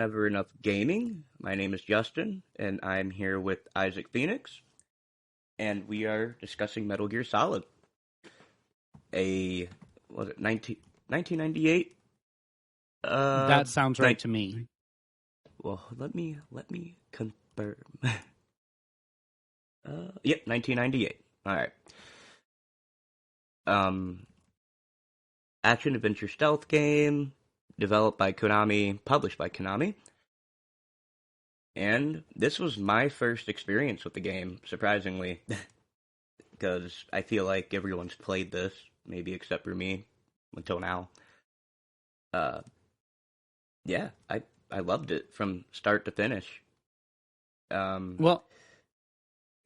Never Enough Gaming. My name is Justin, and I'm here with Isaac Phoenix, and we are discussing Metal Gear Solid, a was it 1998? That sounds right Nine, to me. well, let me confirm. Yep, 1998. All right. Um, action adventure stealth game developed by Konami, published by Konami. And this was my first experience with the game, surprisingly, because I feel like everyone's played this, maybe except for me, until now. Uh, yeah, I loved it from start to finish. Um, Well,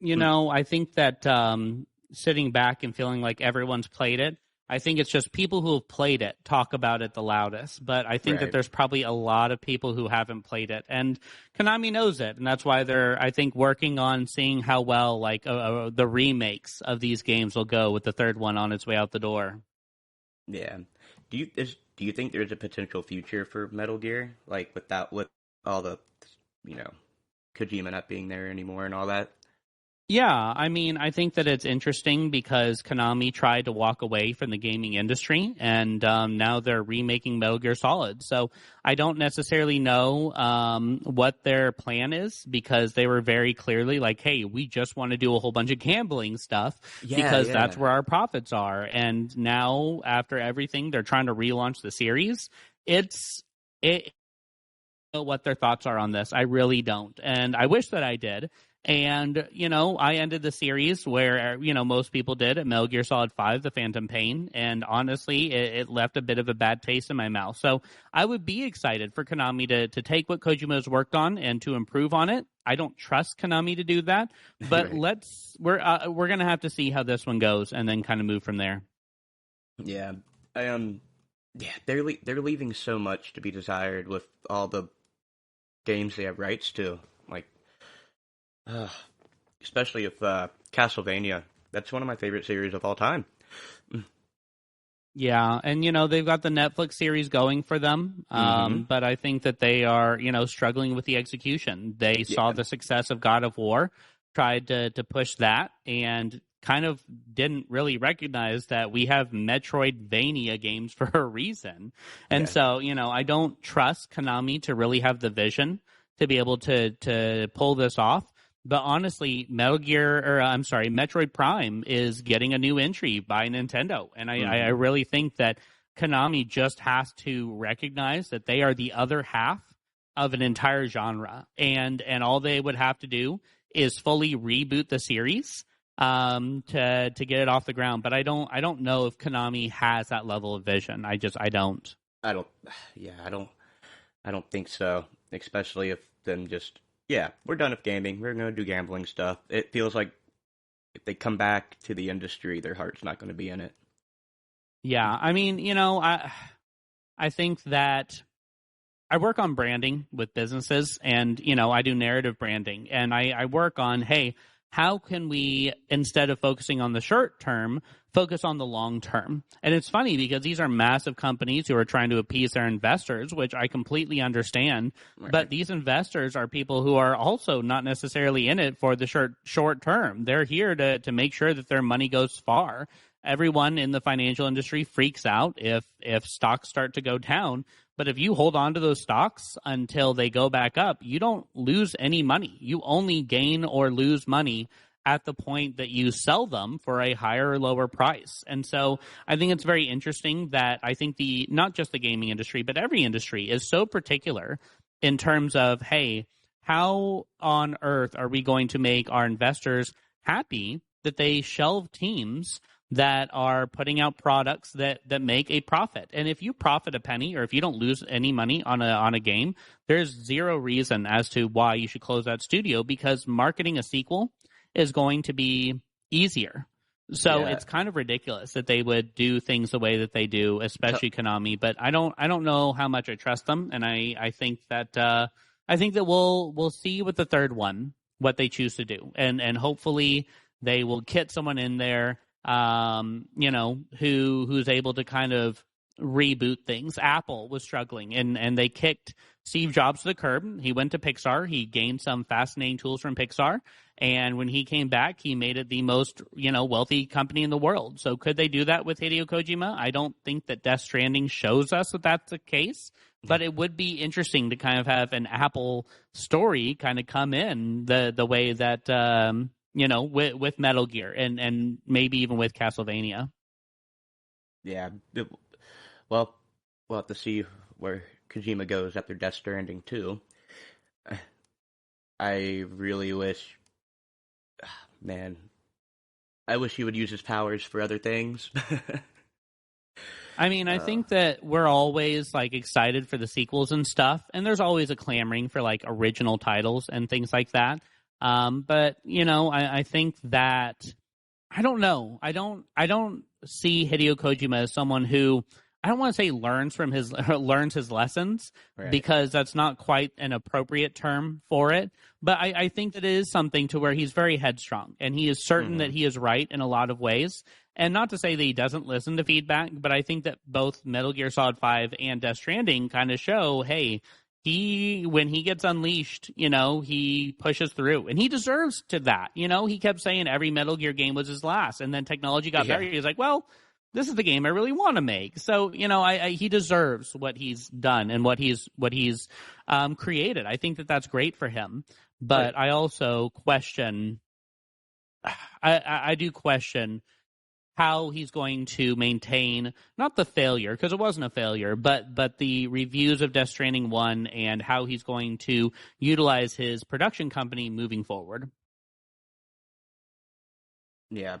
hmm, I think that sitting back and feeling like everyone's played it, I think it's just people who have played it talk about it the loudest. But I think that right. there's probably a lot of people who haven't played it. And Konami knows it. And that's why they're, I think, working on seeing how well the remakes of these games will go with the third one on its way out the door. Yeah. Do you think there's a potential future for Metal Gear, like with all the, you know, Kojima not being there anymore and all that? Yeah, I mean, I think that it's interesting because Konami tried to walk away from the gaming industry, and now they're remaking Metal Gear Solid. So I don't necessarily know what their plan is because they were very clearly like, hey, we just want to do a whole bunch of gambling stuff Yeah, because that's yeah. where our profits are. And now, after everything, they're trying to relaunch the series. It know what their thoughts are on this. I really don't. And I wish that I did. And, I ended the series where, most people did at Metal Gear Solid 5, The Phantom Pain. And honestly, it left a bit of a bad taste in my mouth. So I would be excited for Konami to take what Kojima's worked on and to improve on it. I don't trust Konami to do that, but Right. we're going to have to see how this one goes and then kind of move from there. Yeah. Yeah, they're leaving so much to be desired with all the games they have rights to. Like, uh, especially if Castlevania. That's one of my favorite series of all time. Yeah, and they've got the Netflix series going for them, Mm-hmm. but I think that they are struggling with the execution. They saw Yeah. the success of God of War, tried to push that, and kind of didn't really recognize that we have Metroidvania games for a reason. And Yeah. so I don't trust Konami to really have the vision to be able to pull this off. But honestly, Metroid Prime is getting a new entry by Nintendo. And I Mm-hmm. really think that Konami just has to recognize that they are the other half of an entire genre. And all they would have to do is fully reboot the series to get it off the ground. But I don't know if Konami has that level of vision. I don't. I don't. Yeah, I don't think so. Especially if them just. Yeah, we're done with gaming. We're gonna do gambling stuff. It feels like if they come back to the industry, their heart's not going to be in it. Yeah, I mean, I think that I work on branding with businesses and, I do narrative branding and I work on, hey, how can we, instead of focusing on the short term, focus on the long term? And it's funny because these are massive companies who are trying to appease their investors, which I completely understand. But Right. these investors are people who are also not necessarily in it for the short term. They're here to make sure that their money goes far. Everyone in the financial industry freaks out if stocks start to go down. But if you hold on to those stocks until they go back up, you don't lose any money. You only gain or lose money at the point that you sell them for a higher or lower price. And so I think it's very interesting that I think not just the gaming industry, but every industry is so particular in terms of, hey, how on earth are we going to make our investors happy that they shelve teams that are putting out products that make a profit? And if you profit a penny or if you don't lose any money on a game, there's zero reason as to why you should close that studio because marketing a sequel is going to be easier. So Yeah. it's kind of ridiculous that they would do things the way that they do, especially Konami. But I don't know how much I trust them, and I think that we'll see with the third one what they choose to do, and hopefully they will get someone in there, who's able to kind of reboot things. Apple was struggling, and they kicked Steve Jobs to the curb. He went to Pixar. He gained some fascinating tools from Pixar. And when he came back, he made it the most, wealthy company in the world. So could they do that with Hideo Kojima? I don't think that Death Stranding shows us that that's the case. But it would be interesting to kind of have an Apple story kind of come in the way that, with Metal Gear and maybe even with Castlevania. Yeah. Well, we'll have to see where Kojima goes after Death Stranding too. I really wish, man, I wish he would use his powers for other things. I mean, I think that we're always like excited for the sequels and stuff, and there's always a clamoring for like original titles and things like that. But I think that I don't know. I don't see Hideo Kojima as someone who I don't want to say learns his lessons, Right. because that's not quite an appropriate term for it. But I think that it is something to where he's very headstrong and he is certain that he is right in a lot of ways. And not to say that he doesn't listen to feedback, but I think that both Metal Gear Solid 5 and Death Stranding kind of show, hey, when he gets unleashed, he pushes through, and he deserves to that. He kept saying every Metal Gear game was his last, and then technology got better. He was like, well, this is the game I really want to make. So, he deserves what he's done and what he's created. I think that that's great for him. But I also question, I do question how he's going to maintain, not the failure, because it wasn't a failure, but the reviews of Death Stranding 1 and how he's going to utilize his production company moving forward. Yeah.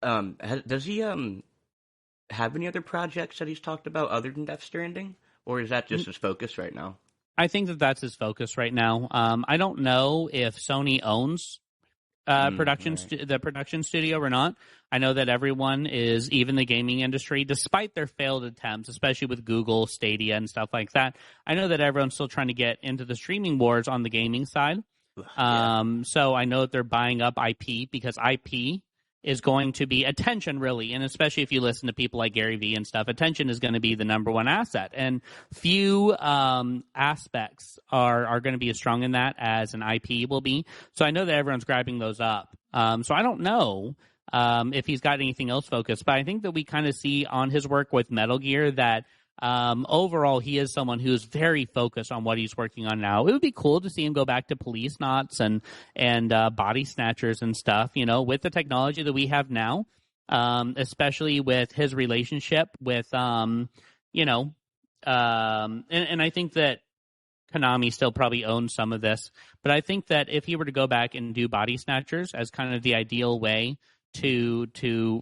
Does he have any other projects that he's talked about other than Death Stranding? Or is that just his focus right now? I think that that's his focus right now. I don't know if Sony owns the production studio or not. I know that everyone is, even the gaming industry, despite their failed attempts, especially with Google Stadia and stuff like that, I know that everyone's still trying to get into the streaming wars on the gaming side. So I know that they're buying up IP, because IP is going to be attention, really. And especially if you listen to people like Gary Vee and stuff, attention is going to be the number one asset. And few aspects are going to be as strong in that as an IP will be. So I know that everyone's grabbing those up. So I don't know if he's got anything else focused, but I think that we kind of see on his work with Metal Gear that overall he is someone who is very focused on what he's working on now. It would be cool to see him go back to Police Knots and Body Snatchers and stuff, with the technology that we have now, especially with his relationship with, and I think that Konami still probably owns some of this, but I think that if he were to go back and do Body Snatchers as kind of the ideal way to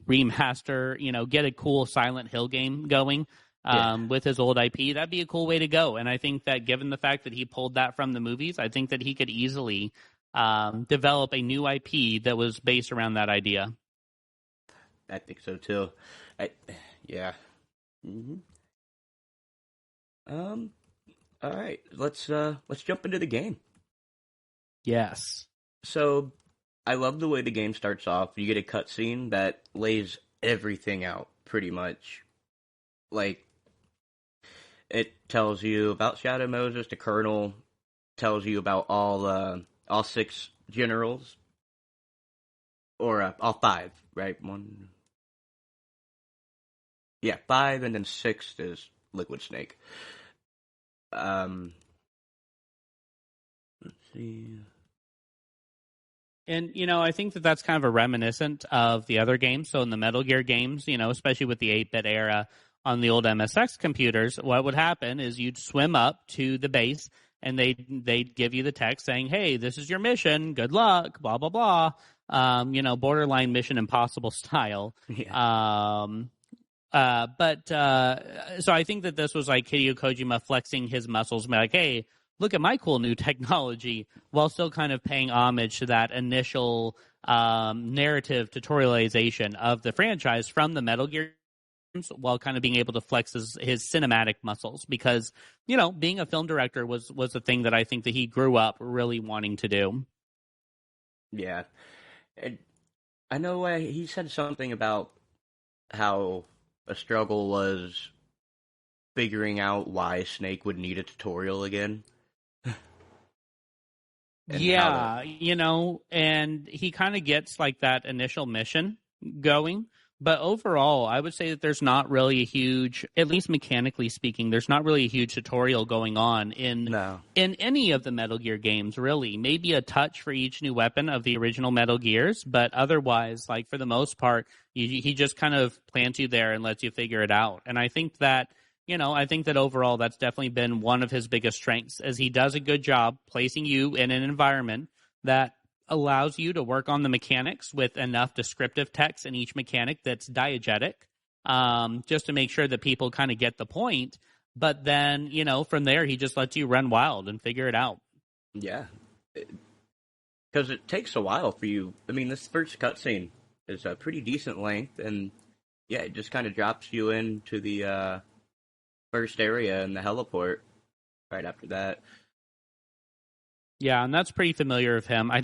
remaster, get a cool Silent Hill game going, with his old IP, that'd be a cool way to go. And I think that given the fact that he pulled that from the movies, I think that he could easily develop a new IP that was based around that idea. I think so too. Yeah. Mm-hmm. All right. Let's jump into the game. Yes. So, I love the way the game starts off. You get a cutscene that lays everything out, pretty much. Like, it tells you about Shadow Moses, the Colonel, tells you about all 6 generals, or all 5, right? 1, yeah, 5, and then 6 is Liquid Snake. Let's see. And, I think that that's kind of a reminiscent of the other games. So in the Metal Gear games, especially with the 8-bit era on the old MSX computers, what would happen is you'd swim up to the base and they'd give you the text saying, hey, this is your mission. Good luck, blah, blah, blah. Borderline Mission Impossible style. Yeah. So I think that this was like Hideo Kojima flexing his muscles, like, hey, look at my cool new technology, while still kind of paying homage to that initial narrative tutorialization of the franchise from the Metal Gear games, while kind of being able to flex his cinematic muscles. Because, being a film director was a thing that I think that he grew up really wanting to do. Yeah. And I know he said something about how a struggle was figuring out why Snake would need a tutorial again. and how to. Yeah, and he kind of gets like that initial mission going. But overall, I would say that there's not really a huge, at least mechanically speaking, there's not really a huge tutorial going on No. in any of the Metal Gear games, really. Maybe a touch for each new weapon of the original Metal Gears, but otherwise, like for the most part, he just kind of plants you there and lets you figure it out. And I think that overall that's definitely been one of his biggest strengths, as he does a good job placing you in an environment that allows you to work on the mechanics with enough descriptive text in each mechanic that's diegetic, just to make sure that people kind of get the point. But then, from there, he just lets you run wild and figure it out. Yeah. Because it takes a while for you. I mean, this first cutscene is a pretty decent length, and yeah, it just kind of drops you into the first area in the heliport right after that. Yeah, and that's pretty familiar of him. I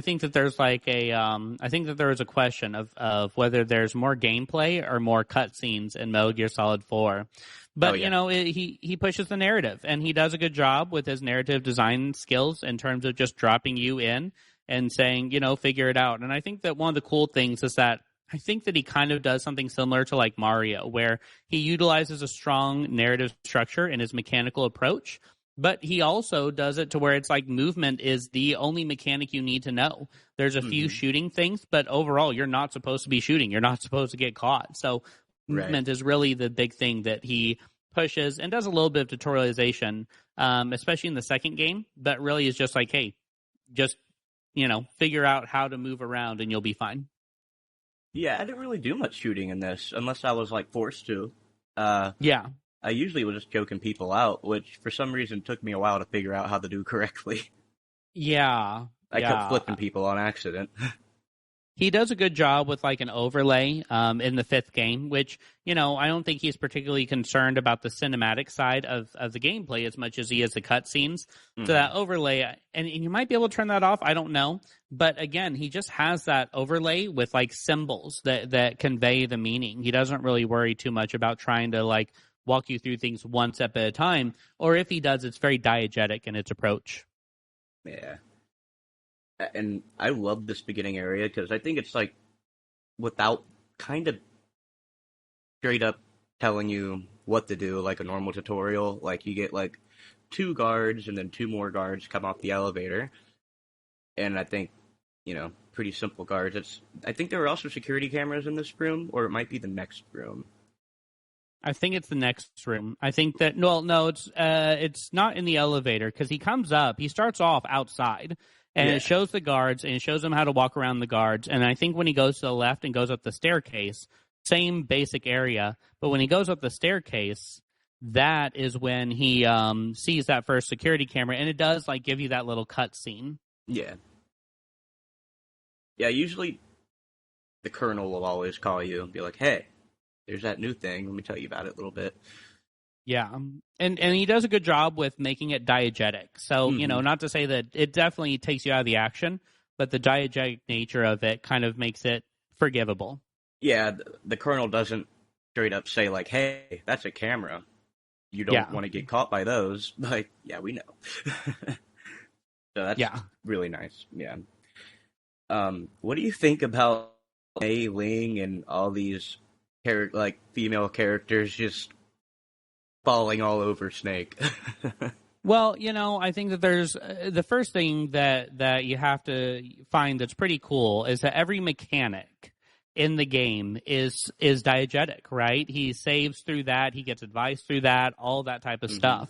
think that there's like I think that there is a question of whether there's more gameplay or more cutscenes in Metal Gear Solid 4. But, he pushes the narrative, and he does a good job with his narrative design skills in terms of just dropping you in and saying, figure it out. And I think that one of the cool things is that I think that he kind of does something similar to like Mario, where he utilizes a strong narrative structure in his mechanical approach. But he also does it to where it's like movement is the only mechanic you need to know. There's a few shooting things, but overall, you're not supposed to be shooting. You're not supposed to get caught. So movement is really the big thing that he pushes and does a little bit of tutorialization, especially in the second game. But really is just like, hey, just, figure out how to move around and you'll be fine. Yeah, I didn't really do much shooting in this, unless I was like forced to. Yeah. I usually was just choking people out, which for some reason took me a while to figure out how to do correctly. Yeah. I kept flipping people on accident. He does a good job with like an overlay in the fifth game, which, I don't think he's particularly concerned about the cinematic side of the gameplay as much as he is the cutscenes. So that overlay, and you might be able to turn that off, I don't know. But again, he just has that overlay with like symbols that convey the meaning. He doesn't really worry too much about trying to like walk you through things one step at a time, or if he does, it's very diegetic in its approach. Yeah. And I love this beginning area because I think it's like without kind of straight up telling you what to do like a normal tutorial. Like you get like 2 guards and then 2 more guards come off the elevator. And I think, pretty simple guards. I think there were also security cameras in this room, or it might be the next room. I think it's the next room. I think that no, it's not in the elevator because he comes up. He starts off outside, and it shows the guards and it shows him how to walk around the guards. And I think when he goes to the left and goes up the staircase, same basic area. But when he goes up the staircase, that is when he sees that first security camera, and it does like give you that little cut scene. Yeah. Yeah. Usually, the colonel will always call you and be like, "Hey, there's that new thing. Let me tell you about it a little bit." Yeah, and he does a good job with making it diegetic. So, not to say that it definitely takes you out of the action, but the diegetic nature of it kind of makes it forgivable. Yeah, the colonel doesn't straight up say, like, "Hey, that's a camera. You don't want to get caught by those." Like, yeah, we know. So that's really nice. Yeah. What do you think about Mei Ling and all these female characters just falling all over Snake? Well, I think that there's the first thing that you have to find that's pretty cool is that every mechanic in the game is diegetic, right? He saves through that, he gets advice through that, all that type of stuff.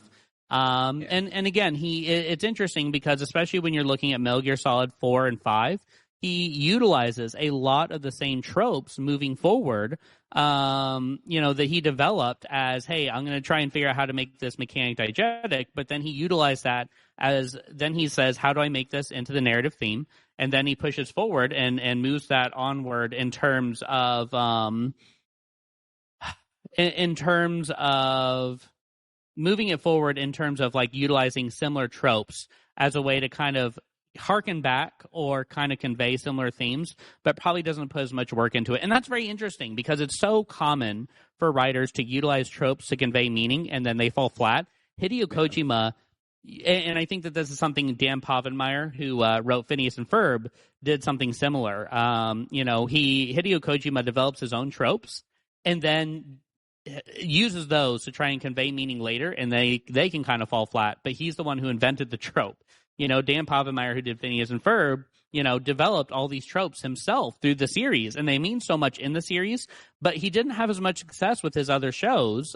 And again, it's interesting because especially when you're looking at Metal Gear Solid 4 and 5, he utilizes a lot of the same tropes moving forward, that he developed as, hey, I'm going to try and figure out how to make this mechanic diegetic, but then he utilized that then he says, how do I make this into the narrative theme? And then he pushes forward and moves that onward in terms of, moving it forward in terms of like utilizing similar tropes as a way to kind of harken back or kind of convey similar themes, but probably doesn't put as much work into it. And that's very interesting because it's so common for writers to utilize tropes to convey meaning and then they fall flat. Hideo Kojima and I think that this is something Dan Povenmire, who wrote Phineas and Ferb, did something similar. Hideo Kojima develops his own tropes and then uses those to try and convey meaning later, and they can kind of fall flat. But he's the one who invented the trope. Dan Povenmire, who did Phineas and Ferb, developed all these tropes himself through the series, and they mean so much in the series, but he didn't have as much success with his other shows,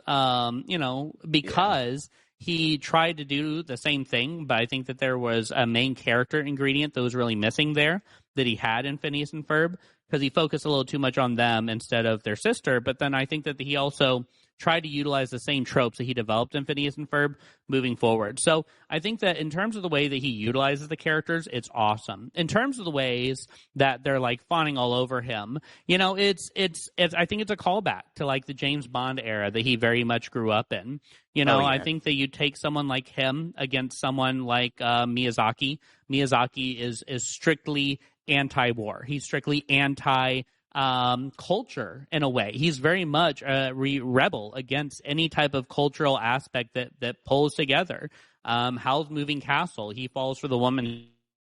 because he tried to do the same thing, but I think that there was a main character ingredient that was really missing there that he had in Phineas and Ferb, because he focused a little too much on them instead of their sister. But then I think that he also tried to utilize the same tropes that he developed in Phineas and Ferb moving forward. So I think that in terms of the way that he utilizes the characters, it's awesome. In terms of the ways that they're like fawning all over him, it's I think it's a callback to like the James Bond era that he very much grew up in. I think that you take someone like him against someone like Miyazaki. Miyazaki is strictly anti-war. He's strictly anti culture in a way. He's very much a rebel against any type of cultural aspect that pulls together. Howl's Moving Castle, he falls for the woman who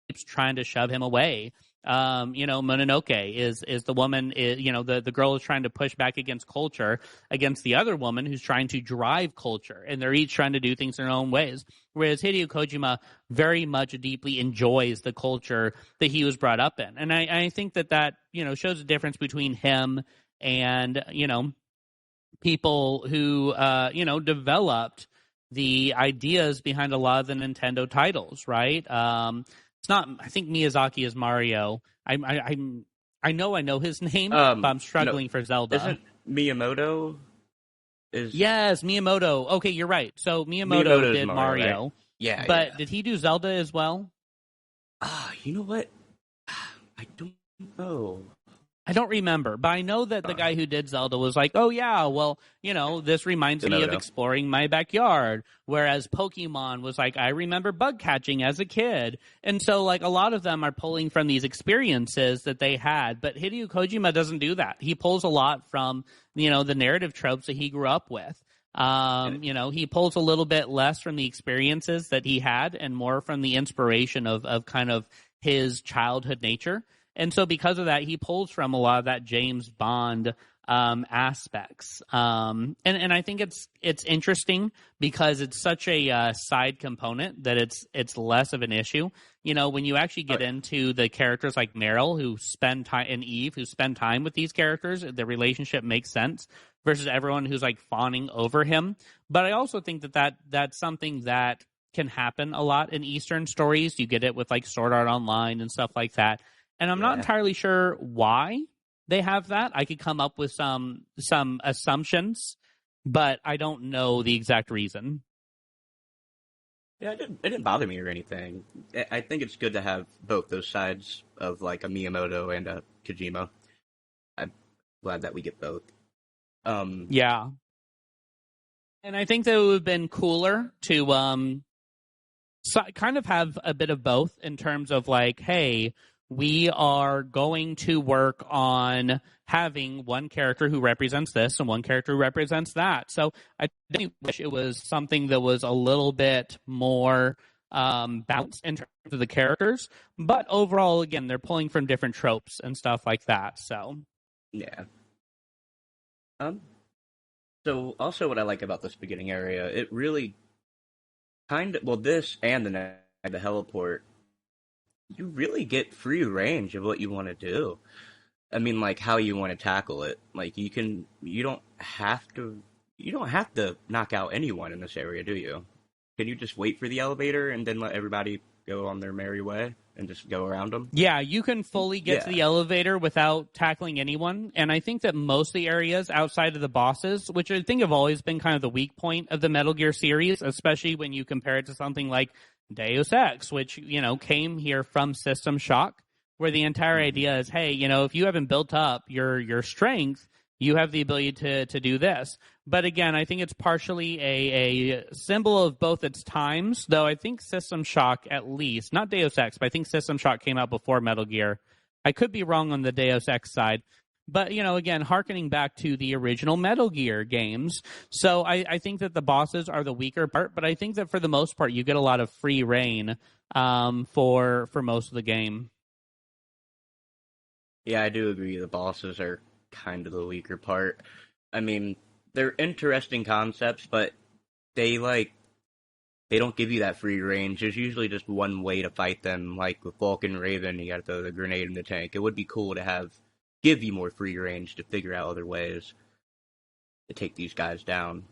keeps trying to shove him away. Mononoke is the woman, the girl is trying to push back against culture, against the other woman who's trying to drive culture, and they're each trying to do things their own ways. Whereas Hideo Kojima very much deeply enjoys the culture that he was brought up in. And I think that shows a difference between him and, people who, developed the ideas behind a lot of the Nintendo titles, right? It's not. I think Miyazaki is Mario. I know his name, but I'm struggling for Zelda. Isn't Miyamoto? Yes, Miyamoto. Okay, you're right. So Miyamoto did Mario. Right? Yeah, but did he do Zelda as well? You know what? I don't know. I don't remember, but I know that the guy who did Zelda was like, oh, yeah, well, this reminds me of exploring my backyard. Whereas Pokemon was like, I remember bug catching as a kid. And so, like, a lot of them are pulling from these experiences that they had. But Hideo Kojima doesn't do that. He pulls a lot from, the narrative tropes that he grew up with. He pulls a little bit less from the experiences that he had and more from the inspiration of kind of his childhood nature. And so because of that, he pulls from a lot of that James Bond aspects. And I think it's interesting because it's such a side component that it's less of an issue. When you actually get into the characters like Meryl, who spend time, and Eve, who spend time with these characters, the relationship makes sense versus everyone who's like fawning over him. But I also think that's something that can happen a lot in Eastern stories. You get it with like Sword Art Online and stuff like that. And I'm not entirely sure why they have that. I could come up with some assumptions, but I don't know the exact reason. Yeah, it didn't bother me or anything. I think it's good to have both those sides of like a Miyamoto and a Kojima. I'm glad that we get both. Yeah. And I think that it would have been cooler to kind of have a bit of both in terms of like, hey, we are going to work on having one character who represents this and one character who represents that. So I definitely wish it was something that was a little bit more balanced in terms of the characters. But overall, again, they're pulling from different tropes and stuff like that. So yeah. So also what I like about this beginning area, it really this and the heliport, you really get free range of what you want to do. I mean, like how you want to tackle it. Like you don't have to knock out anyone in this area, do you? Can you just wait for the elevator and then let everybody go on their merry way and just go around them? Yeah, you can fully get to the elevator without tackling anyone. And I think that most of the areas outside of the bosses, which I think have always been kind of the weak point of the Metal Gear series, especially when you compare it to something like Deus Ex, which, came here from System Shock, where the entire idea is, hey, if you haven't built up your strength, you have the ability to do this. But again, I think it's partially a symbol of both its times, though I think System Shock, at least, not Deus Ex, but I think System Shock came out before Metal Gear. I could be wrong on the Deus Ex side, But, again, harkening back to the original Metal Gear games. So I think that the bosses are the weaker part, but I think that for the most part, you get a lot of free reign for most of the game. Yeah, I do agree. The bosses are kind of the weaker part. I mean, they're interesting concepts, but they like they don't give you that free range. There's usually just one way to fight them. Like with Vulcan Raven, you got to throw the grenade in the tank. It would be cool to give you more free range to figure out other ways to take these guys down.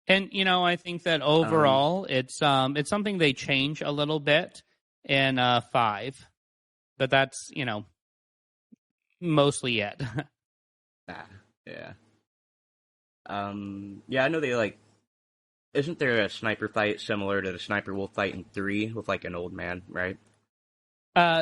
And I think that overall, it's something they change a little bit in 5, but that's mostly it. Yeah. Yeah, I know they like. Isn't there a sniper fight similar to the sniper wolf fight in 3 with like an old man, right?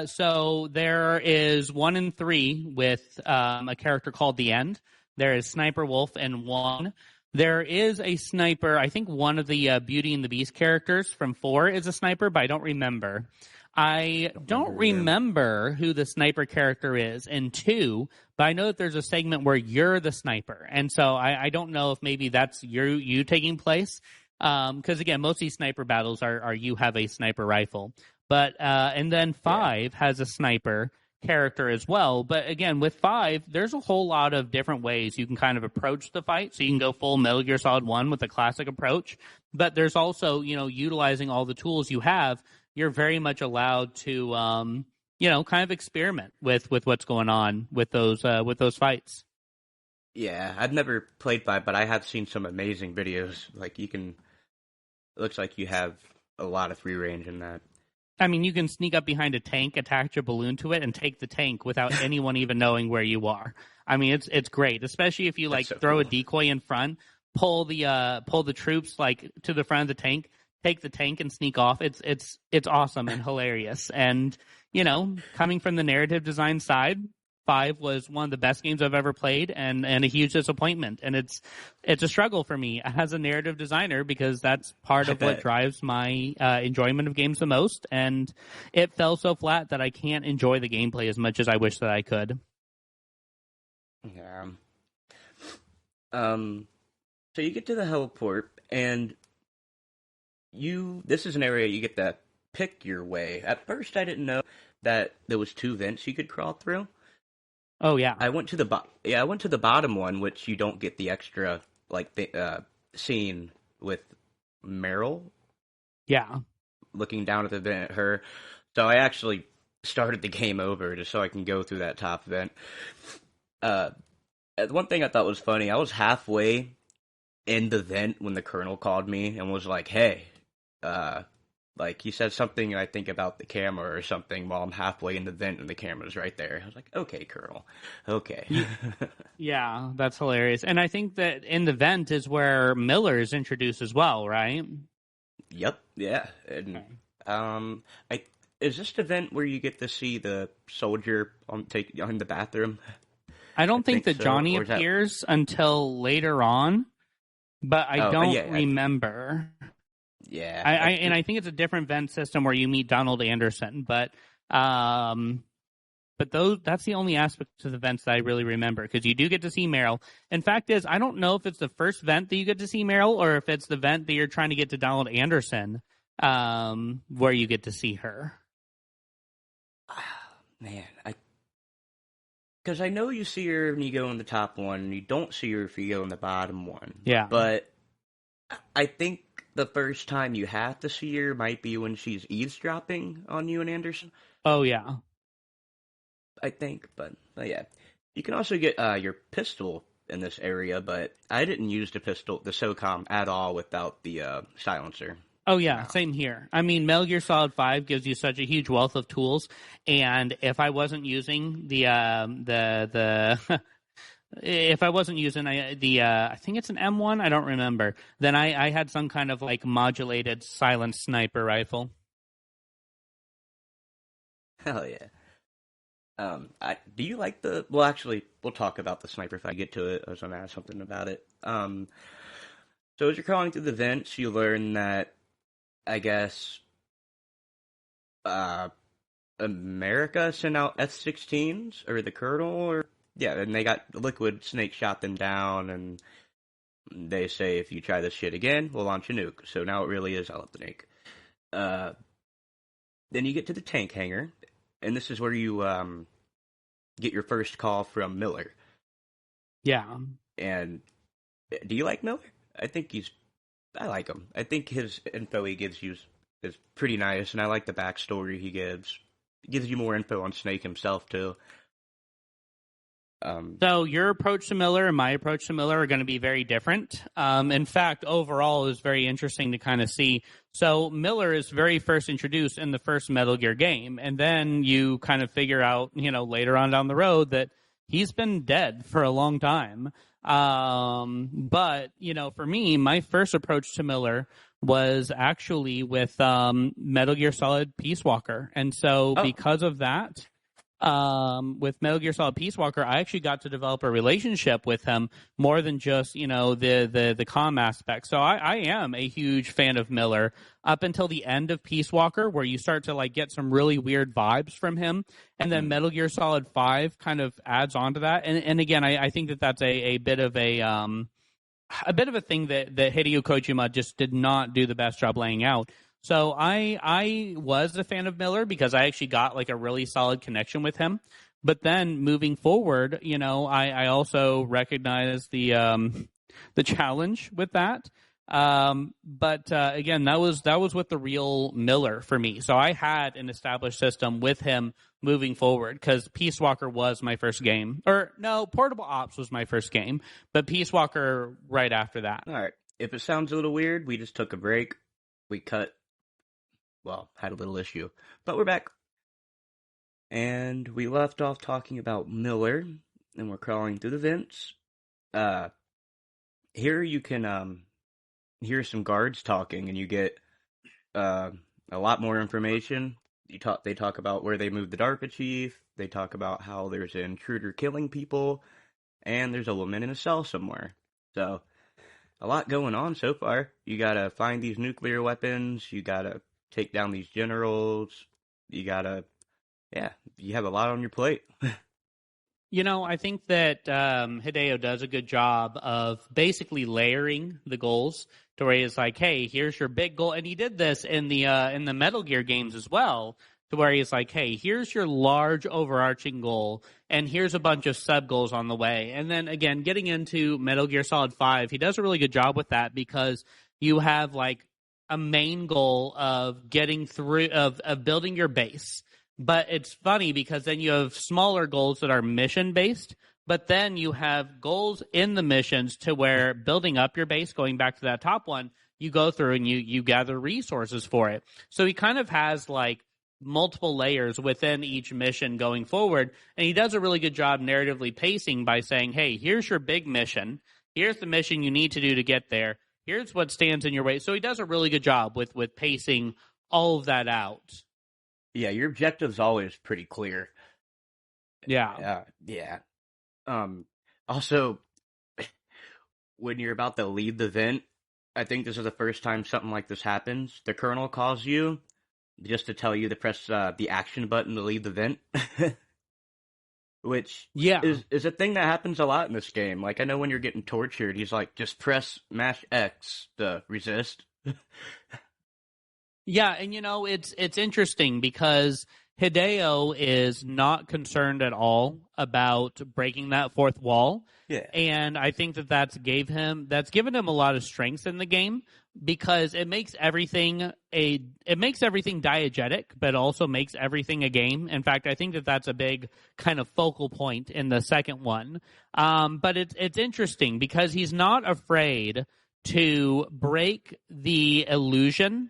So there is 1 in 3 with a character called the End. There is Sniper Wolf in 1. There is a sniper. I think one of the Beauty and the Beast characters from 4 is a sniper, but I don't remember. I don't remember who the sniper character is in 2, but I know that there's a segment where you're the sniper. And so I don't know if maybe that's you taking place. Because, again, most of these sniper battles are you have a sniper rifle. But and then 5 has a sniper character as well. But, again, with 5, there's a whole lot of different ways you can kind of approach the fight. So you can go full Metal Gear Solid 1 with the classic approach. But there's also, utilizing all the tools you have, you're very much allowed to, kind of experiment with what's going on with those fights. Yeah, I've never played 5, but I have seen some amazing videos. Like it looks like you have a lot of free range in that. I mean, you can sneak up behind a tank, attach a balloon to it, and take the tank without anyone even knowing where you are. I mean, it's great, especially if you throw a decoy in front, pull the troops to the front of the tank, take the tank, and sneak off. It's awesome and hilarious. And coming from the narrative design side, 5 was one of the best games I've ever played, and a huge disappointment. And it's a struggle for me as a narrative designer because that's part of what drives my enjoyment of games the most. And it fell so flat that I can't enjoy the gameplay as much as I wish that I could. Yeah. So you get to the heliport, and this is an area you get to pick your way. At first, I didn't know that there was 2 vents you could crawl through. Oh yeah, I went to the bottom one, which you don't get the extra scene with Meryl. Yeah, looking down at the vent at her. So I actually started the game over just so I can go through that top vent. One thing I thought was funny, I was halfway in the vent when the colonel called me and was like, "Hey," he said something, I think, about the camera or something while I'm halfway in the vent and the camera's right there. I was like, "Okay, Colonel. Okay." Yeah, that's hilarious. And I think that in the vent is where Miller is introduced as well, right? Yep, yeah. And is this the vent where you get to see the soldier on the bathroom? I don't think that so. Johnny appears until later on, but I don't remember. Yeah, I think it's a different vent system where you meet Donald Anderson, but that's the only aspect of the vents that I really remember because you do get to see Meryl. In fact, I don't know if it's the first vent that you get to see Meryl or if it's the vent that you're trying to get to Donald Anderson, where you get to see her. Man, because I know you see her when you go in the top one, and you don't see her if you go in the bottom one. Yeah, but I think the first time you have to see her might be when she's eavesdropping on you and Anderson. Oh, yeah. I think, but yeah. You can also get your pistol in this area, but I didn't use the SOCOM at all without the silencer. Oh, yeah, same here. I mean, Metal Gear Solid 5 gives you such a huge wealth of tools, and if I wasn't using if I wasn't using I think it's an M1, I don't remember, then I had some kind of modulated silent sniper rifle. Hell yeah. Do you like well, actually, we'll talk about the sniper if I get to it. I was going to ask something about it. So as you're crawling through the vents, you learn that, I guess, America sent out F-16s, or the Colonel, or Yeah, and they got Liquid Snake shot them down, and they say if you try this shit again, we'll launch a nuke. So now it really is Solid Snake. Uh, then you get to the tank hangar, and this is where you get your first call from Miller. Yeah. And do you like Miller? I like him. I think his info he gives you is pretty nice, and I like the backstory he gives. He gives you more info on Snake himself, too. So your approach to Miller and my approach to Miller are going to be very different. In fact, overall, it was very interesting to kind of see. So Miller is very first introduced in the first Metal Gear game, and then you kind of figure out, later on down the road that he's been dead for a long time. But, for me, my first approach to Miller was actually with Metal Gear Solid Peace Walker. And so because of that, with Metal Gear Solid Peace Walker, I actually got to develop a relationship with him more than just, the comm aspect. So I am a huge fan of Miller up until the end of Peace Walker, where you start to get some really weird vibes from him. And then Metal Gear Solid 5 kind of adds on to that. And again, I think that that's a bit of a bit of a thing that Hideo Kojima just did not do the best job laying out. So I was a fan of Miller because I actually got a really solid connection with him. But then moving forward, I also recognize the challenge with that. But again, that was with the real Miller for me. So I had an established system with him moving forward because Peace Walker was my first game. Or no, Portable Ops was my first game, but Peace Walker right after that. All right. If it sounds a little weird, we just took a break. We had a little issue, but we're back. And we left off talking about Miller, and we're crawling through the vents. Here you can hear some guards talking, and you get a lot more information. They talk about where they moved the DARPA chief. They talk about how there's an intruder killing people, and there's a woman in a cell somewhere. So, a lot going on so far. You gotta find these nuclear weapons. You gotta take down these generals. You have a lot on your plate. I think that Hideo does a good job of basically layering the goals to where he's like, hey, here's your big goal. And he did this in the Metal Gear games as well, to where he's like, hey, here's your large overarching goal, and here's a bunch of sub-goals on the way. And then, again, getting into Metal Gear Solid 5, he does a really good job with that because you have, a main goal of getting through, of building your base. But it's funny because then you have smaller goals that are mission-based, but then you have goals in the missions to where building up your base, going back to that top one, you go through and you gather resources for it. So he kind of has multiple layers within each mission going forward, and he does a really good job narratively pacing by saying, hey, here's your big mission. Here's the mission you need to do to get there. Here's what stands in your way. So he does a really good job with pacing all of that out. Yeah, your objective's always pretty clear. Yeah. Yeah. Also, when you're about to leave the vent, I think this is the first time something like this happens. The colonel calls you just to tell you to press the action button to leave the vent. Which is a thing that happens a lot in this game. I know when you're getting tortured, he's like, just mash X to resist. Yeah, and it's interesting because Hideo is not concerned at all about breaking that fourth wall. Yeah. And I think that's given him a lot of strengths in the game because it makes everything diegetic, but also makes everything a game. In fact, I think that's a big kind of focal point in the second one. But it's interesting because he's not afraid to break the illusion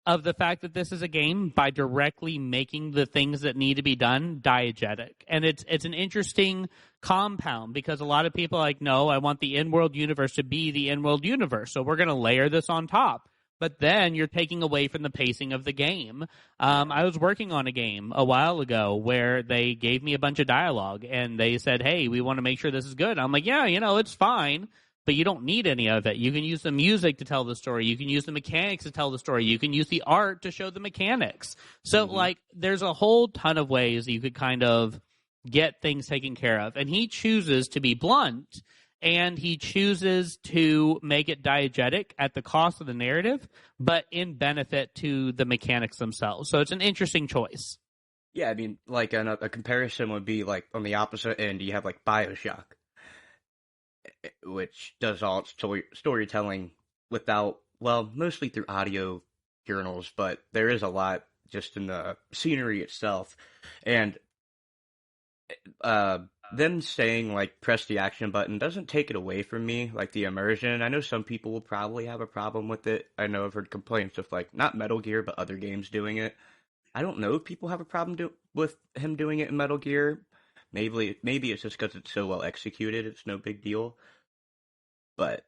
of the fact that this is a game by directly making the things that need to be done diegetic. And it's an interesting compound because a lot of people are like, no, I want the in-world universe to be the in-world universe, so we're going to layer this on top. But then you're taking away from the pacing of the game. I was working on a game a while ago where they gave me a bunch of dialogue, and they said, hey, we want to make sure this is good. I'm like, yeah, it's fine. But you don't need any of it. You can use the music to tell the story. You can use the mechanics to tell the story. You can use the art to show the mechanics. So, there's a whole ton of ways you could kind of get things taken care of. And he chooses to be blunt, and he chooses to make it diegetic at the cost of the narrative, but in benefit to the mechanics themselves. So it's an interesting choice. Yeah, I mean, like a comparison would be like on the opposite end, you have like BioShock, which does all its storytelling without, well, mostly through audio journals, but there is a lot just in the scenery itself. And uh, them saying like press the action button doesn't take it away from me, like the immersion. I know some people will probably have a problem with it. I know I've heard complaints of like not Metal Gear, but other games doing it. I don't know if people have a problem with him doing it in Metal Gear. Maybe it's just because it's so well executed. It's no big deal. But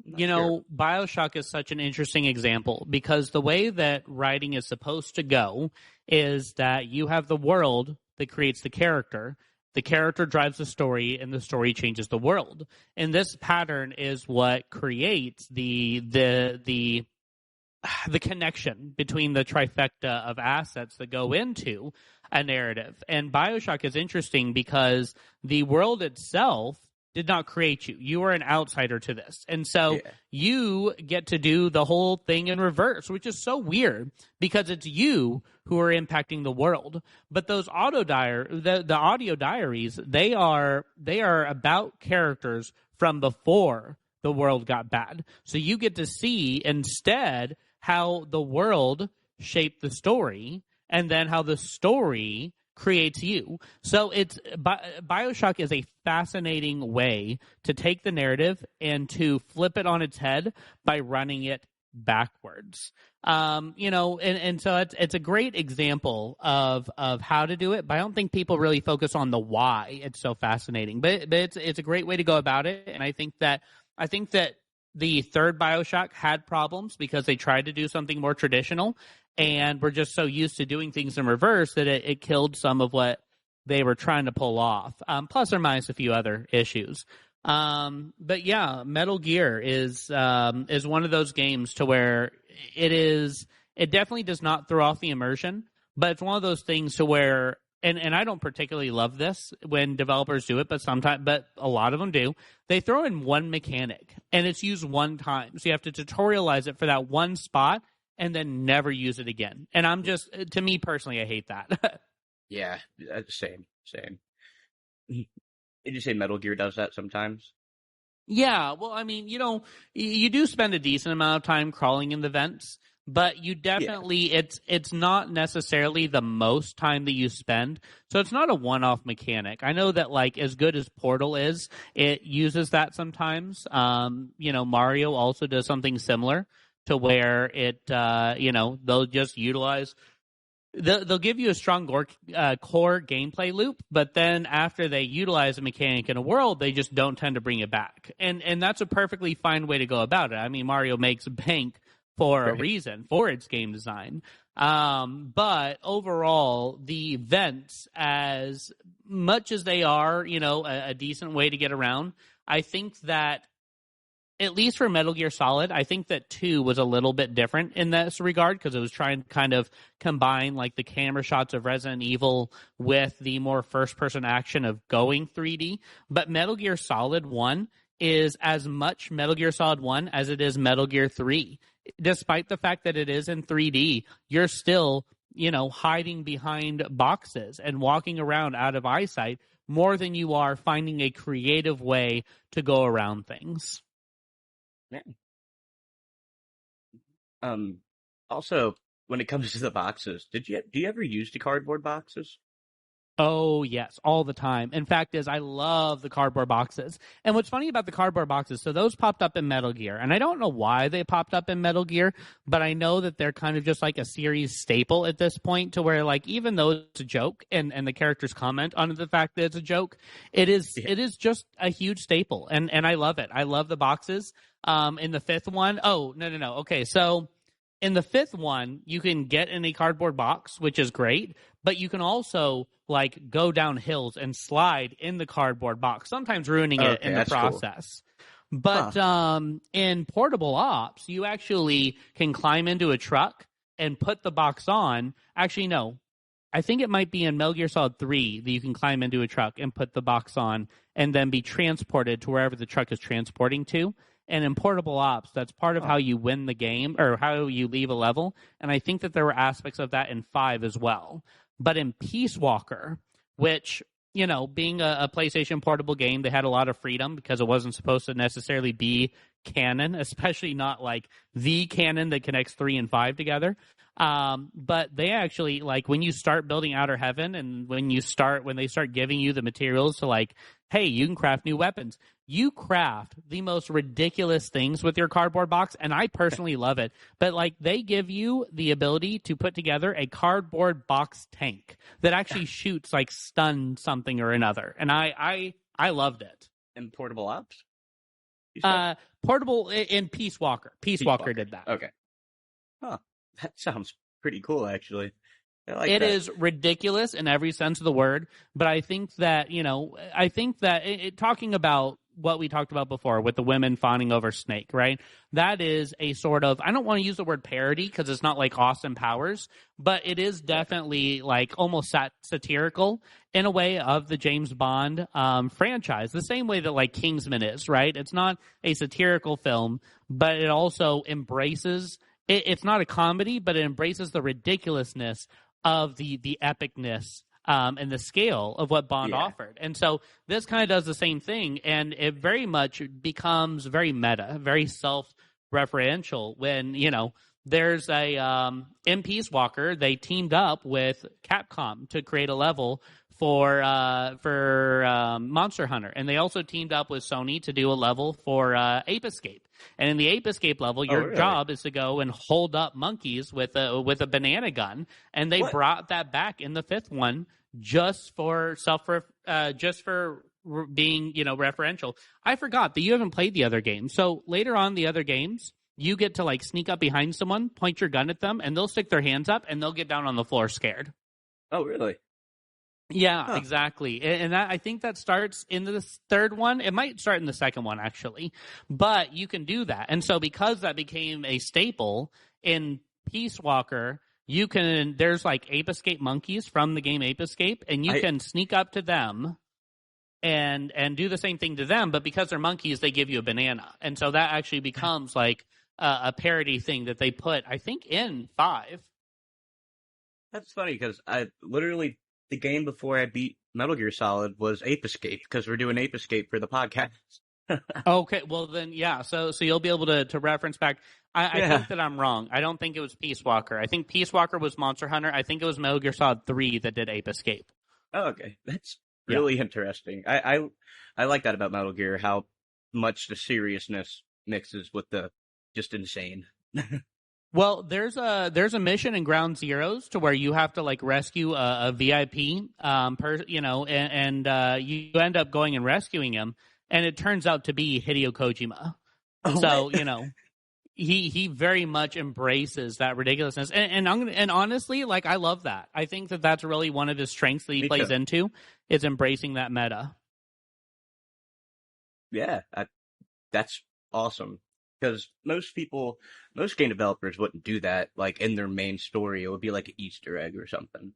I'm not You sure. know, BioShock is such an interesting example because the way that writing is supposed to go is that you have the world that creates the character drives the story, and the story changes the world. And this pattern is what creates the connection between the trifecta of assets that go into a narrative. And BioShock is interesting because the world itself did not create you. You are an outsider to this. And so Yeah. you get to do the whole thing in reverse, which is so weird because it's you who are impacting the world. But those the audio diaries, they are about characters from before the world got bad. So you get to see instead how the world shaped the story, and then how the story creates you. So BioShock is a fascinating way to take the narrative and to flip it on its head by running it backwards. And so it's a great example of how to do it, but I don't think people really focus on the why. It's so fascinating, but it's a great way to go about it. And I think that the third BioShock had problems because they tried to do something more traditional, and we're just so used to doing things in reverse that it killed some of what they were trying to pull off, plus or minus a few other issues. But yeah, Metal Gear is one of those games to where it definitely does not throw off the immersion, but it's one of those things to where, and I don't particularly love this when developers do it, but a lot of them do. They throw in one mechanic and it's used one time. So you have to tutorialize it for that one spot and then never use it again. And to me personally, I hate that. Yeah, same. Did you say Metal Gear does that sometimes? Yeah, well, I mean, you do spend a decent amount of time crawling in the vents, but you Yeah. definitely it's not necessarily the most time that you spend. So it's not a one-off mechanic. I know that like as good as Portal is, it uses that sometimes. Mario also does something similar to where they'll just utilize. They'll give you a strong core gameplay loop, but then after they utilize a mechanic in a world, they just don't tend to bring it back. And that's a perfectly fine way to go about it. I mean, Mario makes bank for a Right. reason, for its game design. But overall, the vents, as much as they are, a decent way to get around, I think that at least for Metal Gear Solid, I think that 2 was a little bit different in this regard because it was trying to kind of combine like the camera shots of Resident Evil with the more first-person action of going 3D. But Metal Gear Solid 1 is as much Metal Gear Solid 1 as it is Metal Gear 3. Despite the fact that it is in 3D, you're still, hiding behind boxes and walking around out of eyesight more than you are finding a creative way to go around things. Yeah. Also, when it comes to the boxes, do you ever use the cardboard boxes? Oh, yes, all the time. In fact, I love the cardboard boxes. And what's funny about the cardboard boxes, so those popped up in Metal Gear. And I don't know why they popped up in Metal Gear, but I know that they're kind of just like a series staple at this point to where, like, even though it's a joke and the characters comment on the fact that it's a joke, it is just a huge staple. And I love it. I love the boxes. In the fifth one, oh, no. Okay, so in the fifth one, you can get in a cardboard box, which is great, but you can also like go down hills and slide in the cardboard box, sometimes ruining it Okay, in the that's cool. process. But in Portable Ops, you actually can climb into a truck and put the box on. Actually, no. I think it might be in Metal Gear Solid 3 that you can climb into a truck and put the box on and then be transported to wherever the truck is transporting to. And in Portable Ops, that's part of how you win the game or how you leave a level. And I think that there were aspects of that in 5 as well. But in Peace Walker, which, you know, being a PlayStation portable game, they had a lot of freedom because it wasn't supposed to necessarily be canon, especially not like the canon that connects 3 and 5 together. But they actually, like, when you start building Outer Heaven and when they start giving you the materials to, like, hey, you can craft new weapons. You craft the most ridiculous things with your cardboard box, and I personally love it. But, like, they give you the ability to put together a cardboard box tank that actually shoots, like, stun something or another. And I loved it. In Portable Ops? Portable in Peace Walker. Peace Walker did that. Okay. Huh. That sounds pretty cool, actually. I like it that. is ridiculous in every sense of the word, but I think that, talking about what we talked about before with the women fawning over Snake, right? That is a sort of, I don't want to use the word parody because it's not like Austin Powers, but it is definitely like almost satirical in a way of the James Bond franchise, the same way that like Kingsman is, right? It's not a satirical film, but it also embraces, it's not a comedy, but it embraces the ridiculousness of the epicness and the scale of what Bond offered. And so this kind of does the same thing, and it very much becomes very meta, very self-referential when, you know, there's in Peace Walker, they teamed up with Capcom to create a level for Monster Hunter, and they also teamed up with Sony to do a level for Ape Escape. And in the Ape Escape level, your job is to go and hold up monkeys with a banana gun, and they brought that back in the 5th one just for being, you know, referential. I forgot that you haven't played the other games, so later on the other games, you get to like sneak up behind someone, point your gun at them, and they'll stick their hands up and they'll get down on the floor scared. Oh, really? Yeah, exactly. And that, I think that starts in the 3rd one. It might start in the 2nd one, actually. But you can do that. And so because that became a staple in Peace Walker, there's like Ape Escape monkeys from the game Ape Escape, and you can sneak up to them and do the same thing to them. But because they're monkeys, they give you a banana. And so that actually becomes like a parody thing that they put, I think, in 5. That's funny because the game before I beat Metal Gear Solid was Ape Escape because we're doing Ape Escape for the podcast. Okay, well then, yeah. So you'll be able to reference back. I think that I'm wrong. I don't think it was Peace Walker. I think Peace Walker was Monster Hunter. I think it was Metal Gear Solid 3 that did Ape Escape. Oh, okay. That's really interesting. I like that about Metal Gear, how much the seriousness mixes with the just insane. Well, there's a mission in Ground Zeroes to where you have to like rescue a VIP, you end up going and rescuing him, and it turns out to be Hideo Kojima. Oh, so you know, he very much embraces that ridiculousness, and honestly, like I love that. I think that that's really one of his strengths that he plays into is embracing that meta. Yeah, that's awesome. Because most game developers wouldn't do that, like, in their main story. It would be like an Easter egg or something.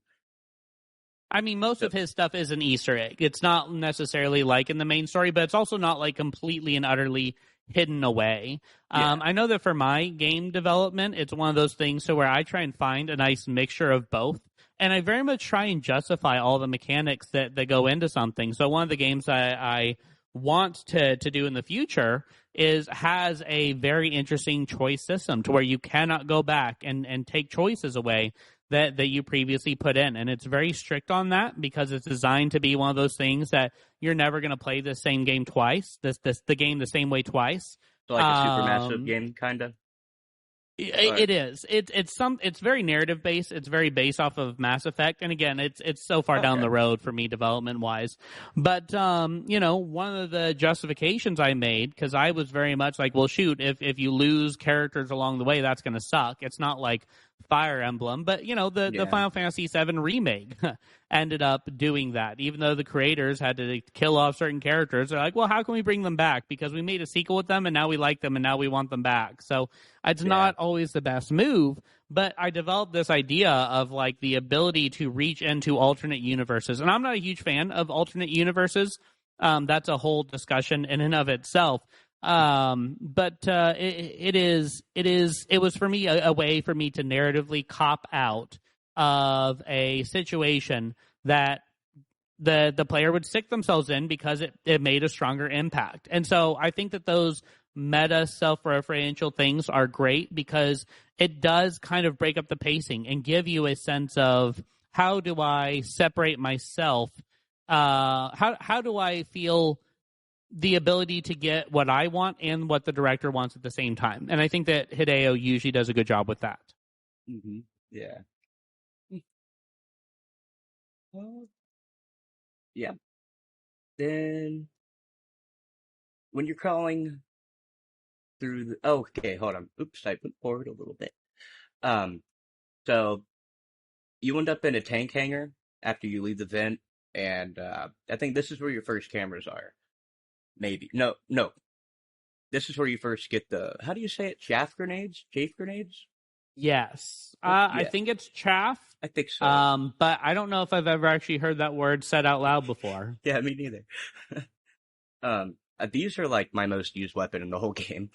I mean, most of his stuff is an Easter egg. It's not necessarily like in the main story, but it's also not like completely and utterly hidden away. I know that for my game development, it's one of those things so where I try and find a nice mixture of both. And I very much try and justify all the mechanics that go into something. So one of the games I want to do in the future has a very interesting choice system to where you cannot go back and take choices away that you previously put in. And it's very strict on that because it's designed to be one of those things that you're never going to play the same game twice, the game the same way twice. So like a Supermassive game, kind of? It is. It's very narrative based. It's very based off of Mass Effect, and again, it's so far down the road for me development wise. But one of the justifications I made, because I was very much like, well, shoot, if you lose characters along the way, that's going to suck. It's not like Fire Emblem, but the Final Fantasy VII remake ended up doing that. Even though the creators had to kill off certain characters, they're like, well, how can we bring them back? Because we made a sequel with them, and now we like them, and now we want them back. So it's not always the best move, But I developed this idea of like the ability to reach into alternate universes. And I'm not a huge fan of alternate universes. That's a whole discussion in and of itself. But it was for me a way for me to narratively cop out of a situation that the player would stick themselves in because it made a stronger impact. And so I think that those meta self-referential things are great because it does kind of break up the pacing and give you a sense of how do I separate myself? How do I feel the ability to get what I want and what the director wants at the same time? And I think that Hideo usually does a good job with that. Mm-hmm. Yeah. Well, yeah. Then when you're crawling through the, oh, okay, hold on. Oops, I went forward a little bit. Um, so you end up in a tank hangar after you leave the vent, and I think this is where your first cameras are. Maybe. No, no. This is where you first get the, how do you say it? Chaff grenades? Chaff grenades? Yes. I Yeah, think it's chaff. I think so. But I don't know if I've ever actually heard that word said out loud before. Yeah, me neither. These are like my most used weapon in the whole game.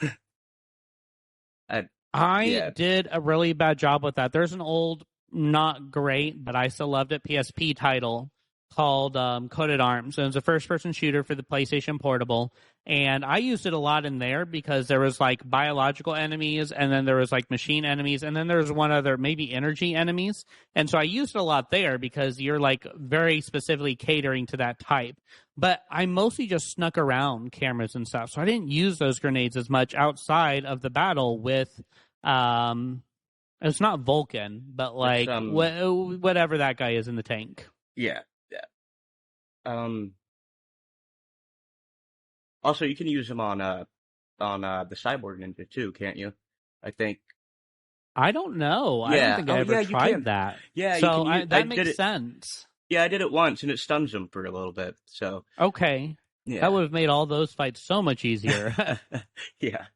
I, I yeah. did a really bad job with that. There's an old, not great, but I still loved it, PSP title called Coded Arms. And it was a first-person shooter for the PlayStation Portable. And I used it a lot in there because there was like biological enemies, and then there was like machine enemies, and then there was one other, maybe energy enemies. And so I used it a lot there because you're like very specifically catering to that type. But I mostly just snuck around cameras and stuff. So I didn't use those grenades as much outside of the battle with it's not Vulcan, but like whatever that guy is in the tank. Yeah, yeah. Also, you can use them on the Cyborg Ninja too, can't you? I think. I don't know. I don't Yeah. think Oh, I ever yeah. You tried can. that. Yeah, you So can use. I that did makes it. sense. Yeah, I did it once, and it stuns them for a little bit. So Okay. That yeah. would have made all those fights so much easier. Yeah.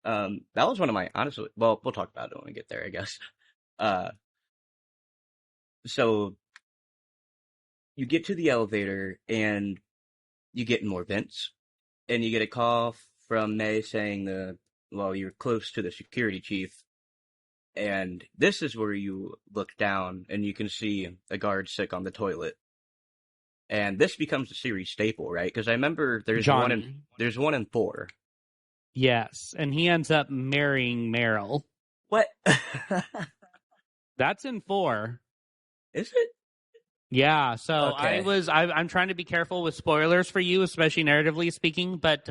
That was one of my honestly. Well, we'll talk about it when we get there, I guess. Uh, so you get to the elevator, and you get more vents, and you get a call from May saying well, you're close to the security chief. And this is where you look down and you can see a guard sick on the toilet. And this becomes a series staple, right? Because I remember Johnny. there's one in 4. Yes. And he ends up marrying Meryl. What? That's in 4. Is it? Yeah, so Okay. I'm trying to be careful with spoilers for you, especially narratively speaking, but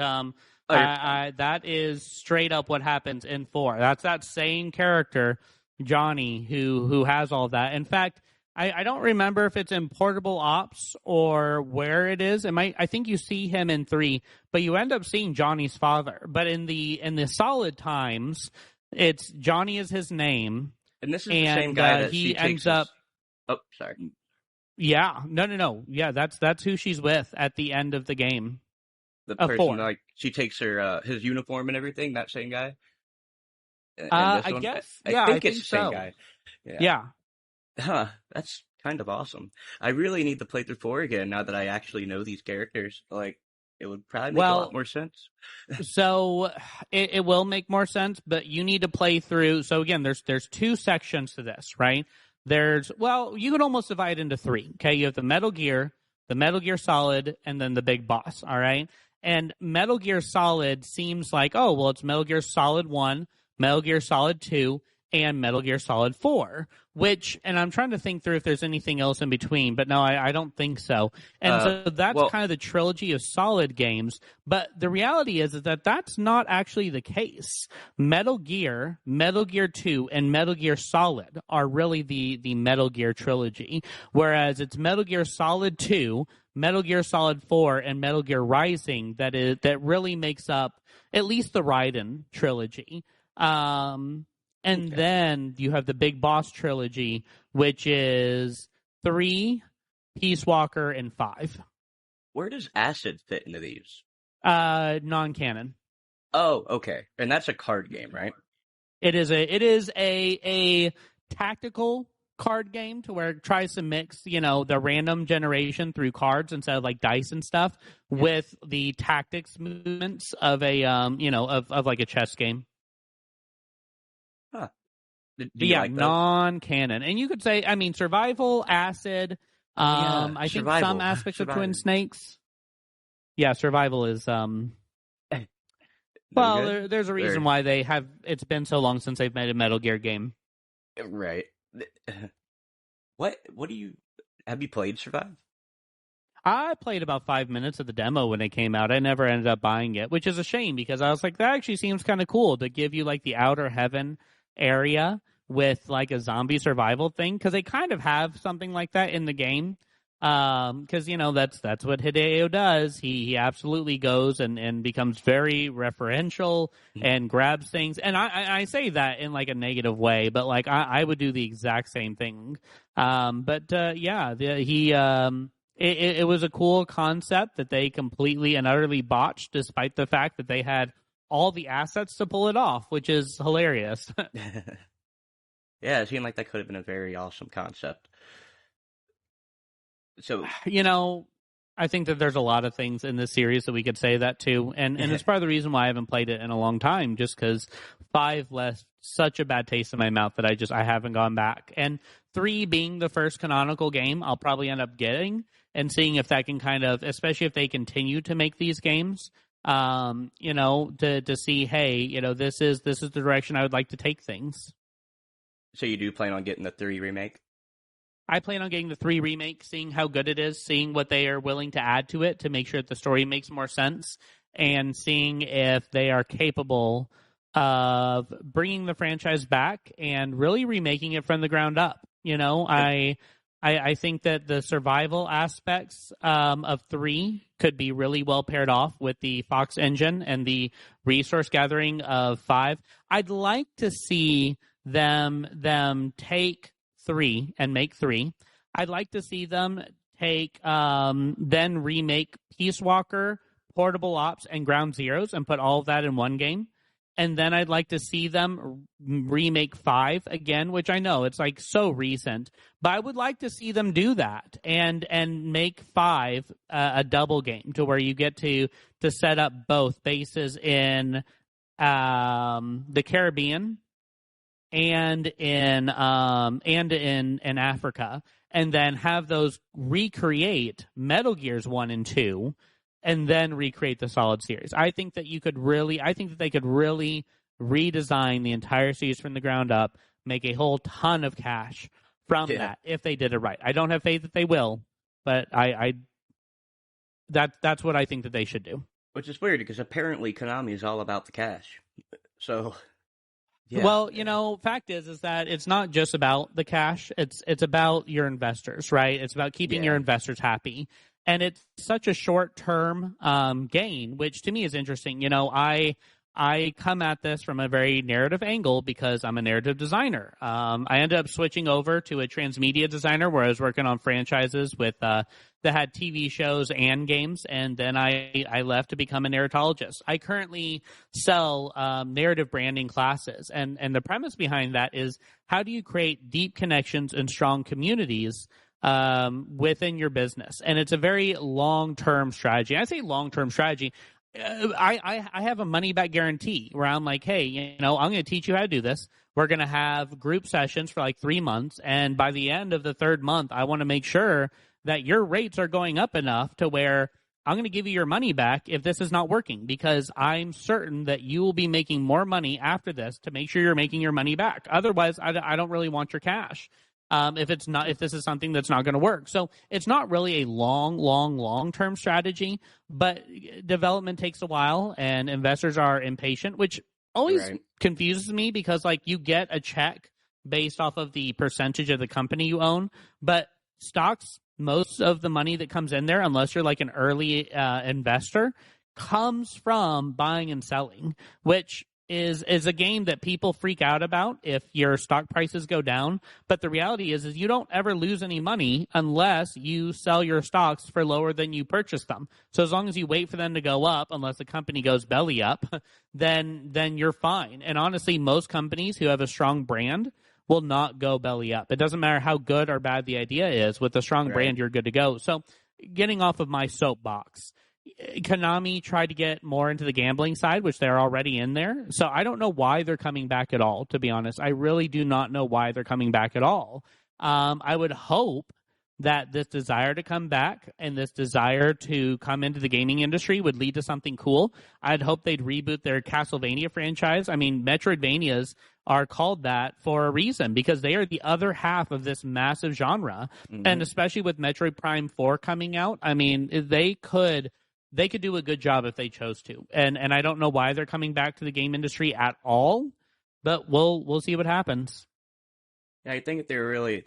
Oh, you're fine. that is straight up what happens in 4. That's that same character, Johnny, who has all that. In fact, I don't remember if it's in Portable Ops or where it is. I think you see him in 3, but you end up seeing Johnny's father. But in the Solid Times, it's Johnny is his name, And this is the and same guy that he she ends takes up. Oh, sorry. Yeah, no. Yeah, that's who she's with at the end of the game. The Of person, 4. like, she takes her, his uniform and everything, that same guy? And this I one? guess. I Yeah, I think it's think the same so. guy. Yeah. Yeah. Huh, that's kind of awesome. I really need to play through 4 again now that I actually know these characters. Like, it would probably make a lot Well, more sense. so it will make more sense, but you need to play through. So again, there's 2 sections to this, right? You can almost divide it into 3. Okay, you have the Metal Gear Solid, and then the big boss. All right, and Metal Gear Solid seems like, oh well, it's Metal Gear Solid 1, Metal Gear Solid 2, and Metal Gear Solid 4. And I'm trying to think through if there's anything else in between, but no, I don't think so. And so that's Well, kind of the trilogy of Solid games. But the reality is that that's not actually the case. Metal Gear, Metal Gear 2, and Metal Gear Solid are really the Metal Gear trilogy. Whereas it's Metal Gear Solid 2, Metal Gear Solid 4, and Metal Gear Rising that really makes up at least the Raiden trilogy. And okay. then you have the Big Boss trilogy, which is 3, Peace Walker, and 5. Where does acid fit into these? Non-canon. Oh, okay. And that's a card game, right? It is a tactical card game to where it tries to mix, the random generation through cards instead of like dice and stuff with the tactics movements of a of like a chess game. Huh. Do you like those? Non-canon. And you could say, I mean, survival, acid, I think some aspects of Twin Snakes. Yeah, survival is well, there's a reason why it's been so long since they've made a Metal Gear game. Right. What have you played Survive? I played about 5 minutes of the demo when it came out. I never ended up buying it, which is a shame because I was like, that actually seems kind of cool to give you like the outer heaven area with like a zombie survival thing, because they kind of have something like that in the game. Because that's what Hideo does. He absolutely goes and becomes very referential and grabs things. And I say that in like a negative way, but like I would do the exact same thing. It was a cool concept that they completely and utterly botched, despite the fact that they had all the assets to pull it off, which is hilarious. Yeah, it seemed like that could have been a very awesome concept. So, I think that there's a lot of things in this series that we could say that too. And it's part of the reason why I haven't played it in a long time, just because 5 left such a bad taste in my mouth that I haven't gone back. And 3 being the first canonical game, I'll probably end up getting and seeing if that can kind of, especially if they continue to make these games, to see, hey, this is the direction I would like to take things. So you do plan on getting the 3 remake? I plan on getting the 3 remake, seeing how good it is, seeing what they are willing to add to it to make sure that the story makes more sense, and seeing if they are capable of bringing the franchise back and really remaking it from the ground up. I think that the survival aspects of 3 could be really well paired off with the Fox engine and the resource gathering of 5. I'd like to see them take 3 and make 3. I'd like to see them take then remake Peace Walker, Portable Ops, and Ground Zeroes and put all of that in one game. And then I'd like to see them remake 5 again, which I know it's like so recent, but I would like to see them do that and make 5 a double game to where you get to set up both bases in the Caribbean and in Africa, and then have those recreate Metal Gears 1 and 2, and then recreate the Solid series. I think that they could really redesign the entire series from the ground up, make a whole ton of cash from that if they did it right. I don't have faith that they will, but that's what I think that they should do. Which is weird because apparently Konami is all about the cash. So. Yeah. Well, fact is that it's not just about the cash. It's about your investors, right? It's about keeping your investors happy. And it's such a short-term gain, which to me is interesting. I come at this from a very narrative angle because I'm a narrative designer. I ended up switching over to a transmedia designer where I was working on franchises with that had TV shows and games, and then I left to become a narratologist. I currently sell narrative branding classes, and the premise behind that is how do you create deep connections and strong communities within your business? And it's a very long-term strategy. I say long-term strategy. I have a money back guarantee where I'm like, hey, I'm going to teach you how to do this. We're going to have group sessions for like 3 months. And by the end of the 3rd month, I want to make sure that your rates are going up enough to where I'm going to give you your money back if this is not working, because I'm certain that you will be making more money after this to make sure you're making your money back. Otherwise, I don't really want your cash. If this is something that's not going to work. So it's not really a long-term strategy, but development takes a while and investors are impatient, which always confuses me because like you get a check based off of the percentage of the company you own, but stocks, most of the money that comes in there, unless you're like an early investor, comes from buying and selling, which is a game that people freak out about if your stock prices go down. But the reality is you don't ever lose any money unless you sell your stocks for lower than you purchased them. So as long as you wait for them to go up, unless the company goes belly up, then you're fine. And honestly, most companies who have a strong brand will not go belly up. It doesn't matter how good or bad the idea is. With a strong brand, you're good to go. So getting off of my soapbox, Konami tried to get more into the gambling side, which they're already in there. So I don't know why they're coming back at all, to be honest. I really do not know why they're coming back at all. I would hope that this desire to come back and this desire to come into the gaming industry would lead to something cool. I'd hope they'd reboot their Castlevania franchise. I mean, Metroidvanias are called that for a reason, because they are the other half of this massive genre. Mm-hmm. And especially with Metroid Prime 4 coming out, I mean, they could do a good job if they chose to. And I don't know why they're coming back to the game industry at all, but we'll see what happens. Yeah, I think they're really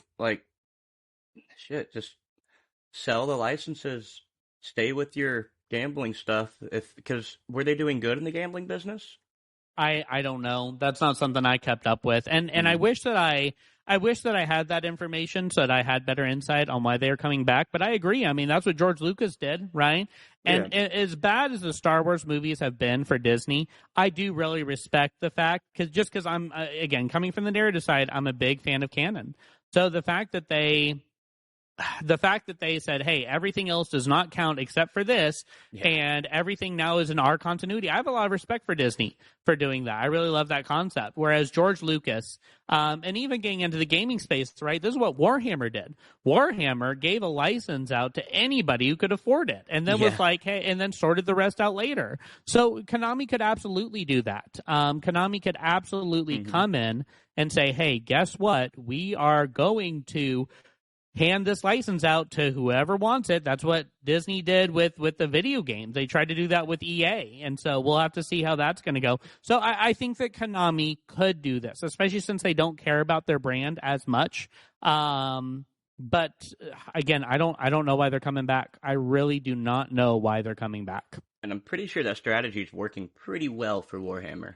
just sell the licenses, stay with your gambling stuff. Because were they doing good in the gambling business? I don't know. That's not something I kept up with. And I wish that I had that information so that I had better insight on why they're coming back. But I agree. I mean, that's what George Lucas did, right? And as bad as the Star Wars movies have been for Disney, I do really respect the fact, because I'm, again, coming from the narrative side, I'm a big fan of canon. So the fact that they said, hey, everything else does not count except for this, and everything now is in our continuity. I have a lot of respect for Disney for doing that. I really love that concept. Whereas George Lucas, and even getting into the gaming space, right, this is what Warhammer did. Warhammer gave a license out to anybody who could afford it, and then was like, hey, and then sorted the rest out later. So Konami could absolutely do that. Konami could absolutely come in and say, hey, guess what? We are going to hand this license out to whoever wants it. That's what Disney did with the video games. They tried to do that with EA, and so we'll have to see how that's going to go. So I think that Konami could do this, especially since they don't care about their brand as much. But again, I don't know why they're coming back. I really do not know why they're coming back. And I'm pretty sure that strategy is working pretty well for Warhammer.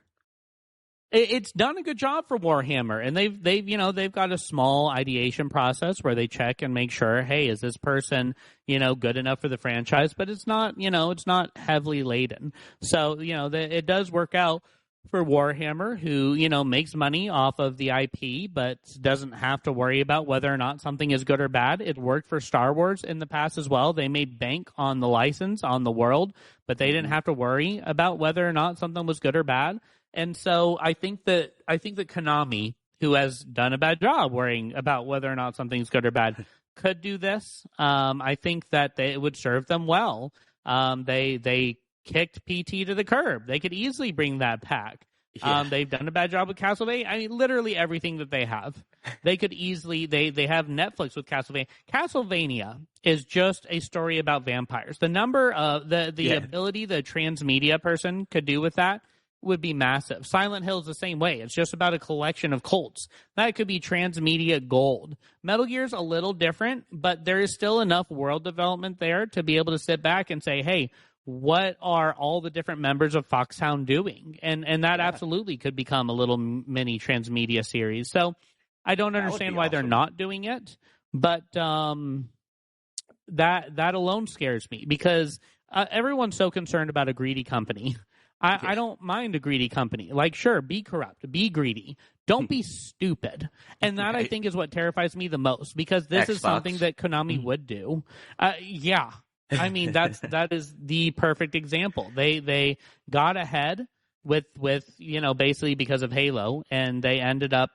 It's done a good job for Warhammer, and they've got a small ideation process where they check and make sure, hey, is this person, good enough for the franchise? But it's not, it's not heavily laden. So, it does work out for Warhammer, who, makes money off of the IP, but doesn't have to worry about whether or not something is good or bad. It worked for Star Wars in the past as well. They made bank on the license, on the world, but they didn't have to worry about whether or not something was good or bad. And so I think that Konami, who has done a bad job worrying about whether or not something's good or bad, could do this. I think that it would serve them well. They kicked PT to the curb. They could easily bring that back. Yeah. They've done a bad job with Castlevania. I mean, literally everything that they have. They could easily, they have Netflix with Castlevania. Castlevania is just a story about vampires. The number of, the ability the transmedia person could do with that would be massive. Silent Hill is the same way. It's just about a collection of cults. That could be transmedia gold. Metal Gear's a little different, but there is still enough world development there to be able to sit back and say, hey, what are all the different members of Foxhound doing? And that absolutely could become a little mini transmedia series. So I don't understand why they're not doing it, but that alone scares me, because everyone's so concerned about a greedy company. I don't mind a greedy company. Like, sure, be corrupt, be greedy. Don't be stupid. And that, I think, is what terrifies me the most, because this is something that Konami would do. Yeah. I mean, that is the perfect example. They got ahead with basically because of Halo, and they ended up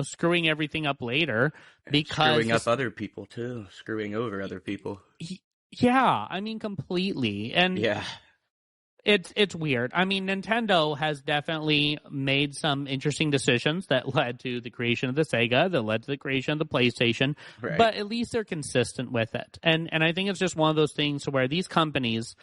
screwing everything up later, because screwing up other people too, screwing over other people. Yeah, I mean, completely. And yeah. It's weird. I mean, Nintendo has definitely made some interesting decisions that led to the creation of the Sega, that led to the creation of the PlayStation, right. But at least they're consistent with it. And I think it's just one of those things where these companies.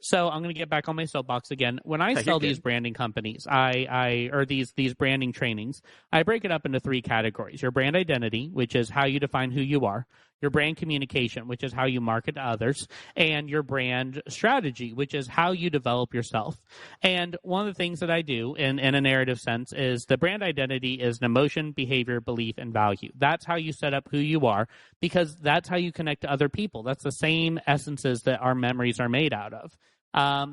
So I'm going to get back on my soapbox again. When I sell these branding companies, or these branding trainings, I break it up into 3 categories. Your brand identity, which is how you define who you are. your brand communication, which is how you market to others, and your brand strategy, which is how you develop yourself. And one of the things that I do in a narrative sense is the brand identity is an emotion, behavior, belief, and value. That's how you set up who you are, because that's how you connect to other people. That's the same essences that our memories are made out of.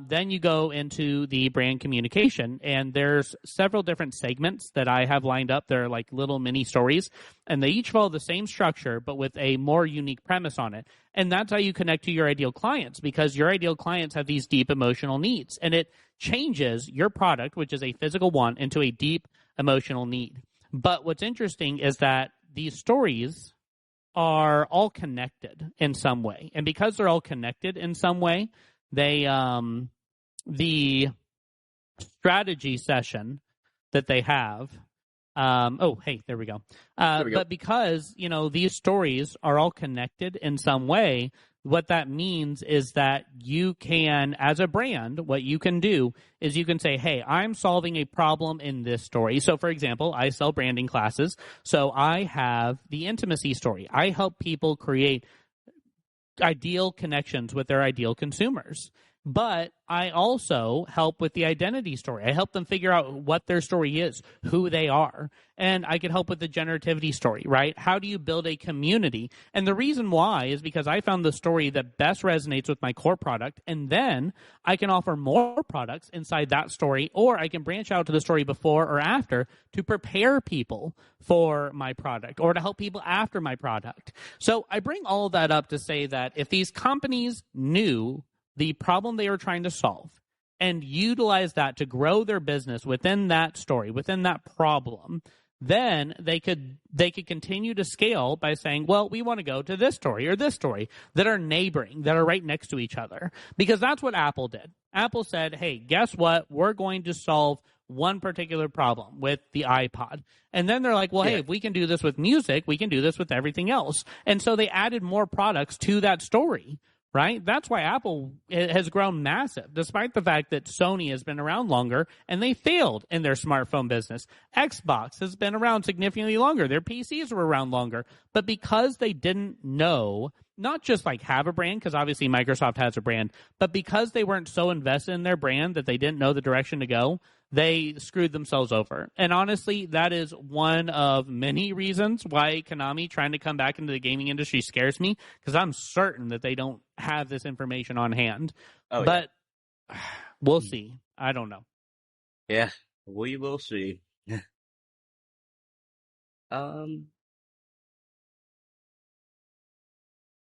Then you go into the brand communication, and there's several different segments that I have lined up. They're like little mini stories, and they each follow the same structure, but with a more unique premise on it. And that's how you connect to your ideal clients, because your ideal clients have these deep emotional needs, and it changes your product, which is a physical want, into a deep emotional need. But what's interesting is that these stories are all connected in some way. And because they're all connected in some way, they the strategy session that they have there we go. But because these stories are all connected in some way, what that means is that you can, as a brand, what you can do is you can say, hey, I'm solving a problem in this story. So for example, I sell branding classes, so I have the intimacy story. I help people create ideal connections with their ideal consumers. But I also help with the identity story. I help them figure out what their story is, who they are. And I can help with the generativity story, right? How do you build a community? And the reason why is because I found the story that best resonates with my core product, and then I can offer more products inside that story, or I can branch out to the story before or after to prepare people for my product or to help people after my product. So I bring all of that up to say that if these companies knew the problem they were trying to solve and utilize that to grow their business within that story, within that problem, then they could continue to scale by saying, well, we want to go to this story or this story that are neighboring, that are right next to each other. Because that's what Apple did. Apple said, hey, guess what? We're going to solve one particular problem with the iPod. And then they're like, well, hey, if we can do this with music, we can do this with everything else. And so they added more products to that story. Right? That's why Apple has grown massive, despite the fact that Sony has been around longer and they failed in their smartphone business. Xbox has been around significantly longer. Their PCs were around longer. But because they didn't know, not just like have a brand, because obviously Microsoft has a brand, but because they weren't so invested in their brand that they didn't know the direction to go, they screwed themselves over. And honestly, that is one of many reasons why Konami trying to come back into the gaming industry scares me, because I'm certain that they don't have this information on hand. But we'll see. I don't know. Yeah, we will see.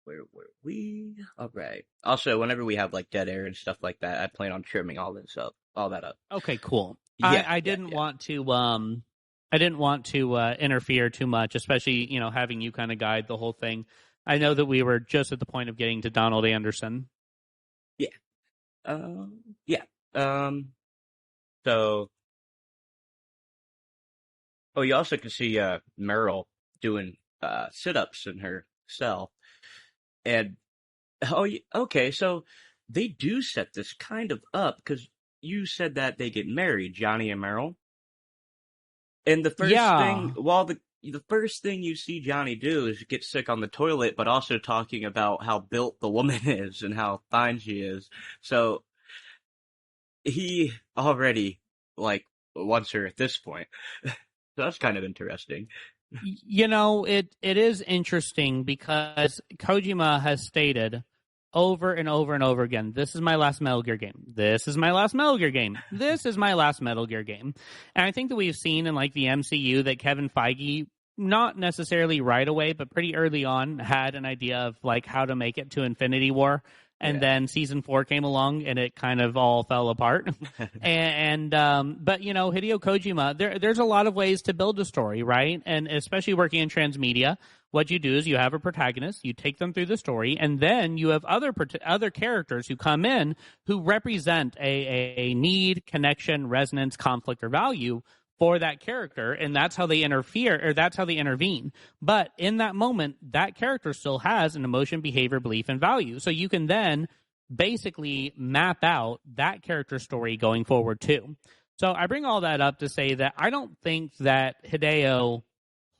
Where were we? All right. Also, whenever we have like dead air and stuff like that, I plan on trimming all that up. Okay, cool. Yeah, I didn't want to interfere too much, especially having you kind of guide the whole thing. I know that we were just at the point of getting to Donald Anderson. Yeah. Yeah. So. Oh, you also can see Meryl doing sit-ups in her cell. And, okay, so they do set this kind of up, because you said that they get married, Johnny and Meryl. And the first thing, the first thing you see Johnny do is get sick on the toilet, but also talking about how built the woman is and how fine she is. So he already, wants her at this point. So that's kind of interesting. It is interesting because Kojima has stated over and over and over again, this is my last Metal Gear game. This is my last Metal Gear game. This is my last Metal Gear game. And I think that we've seen in the MCU that Kevin Feige, not necessarily right away, but pretty early on, had an idea of how to make it to Infinity War. And then season 4 came along and it kind of all fell apart. But Hideo Kojima, there's a lot of ways to build a story, right? And especially working in transmedia, what you do is you have a protagonist, you take them through the story, and then you have other characters who come in who represent a need, connection, resonance, conflict, or value for that character, and that's how they intervene. But in that moment, that character still has an emotion, behavior, belief, and value. So you can then basically map out that character story going forward too. So I bring all that up to say that I don't think that Hideo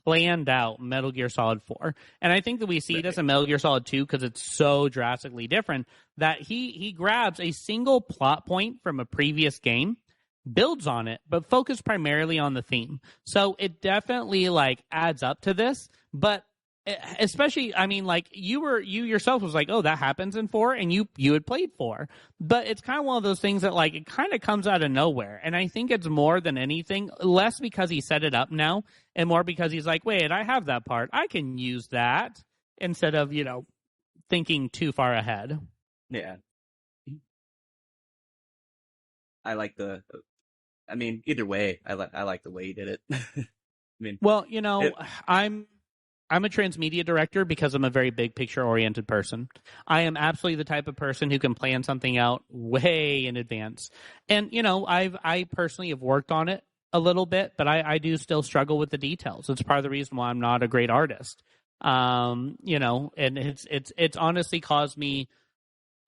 planned out Metal Gear Solid 4. And I think that we see this in Metal Gear Solid 2 because it's so drastically different that he grabs a single plot point from a previous game, builds on it, but focus primarily on the theme. So it definitely like adds up to this, but especially, I mean, like you yourself was like, oh, that happens in 4, and you had played 4, but it's kind of one of those things that like it kind of comes out of nowhere. And I think it's more than anything less because he set it up now and more because he's like, wait, I have that part, I can use that, instead of thinking too far ahead. Yeah, I like I mean, either way, I like the way he did it. I mean, well, I'm a transmedia director because I'm a very big picture oriented person. I am absolutely the type of person who can plan something out way in advance. And, I personally have worked on it a little bit, but I do still struggle with the details. It's part of the reason why I'm not a great artist. And it's honestly caused me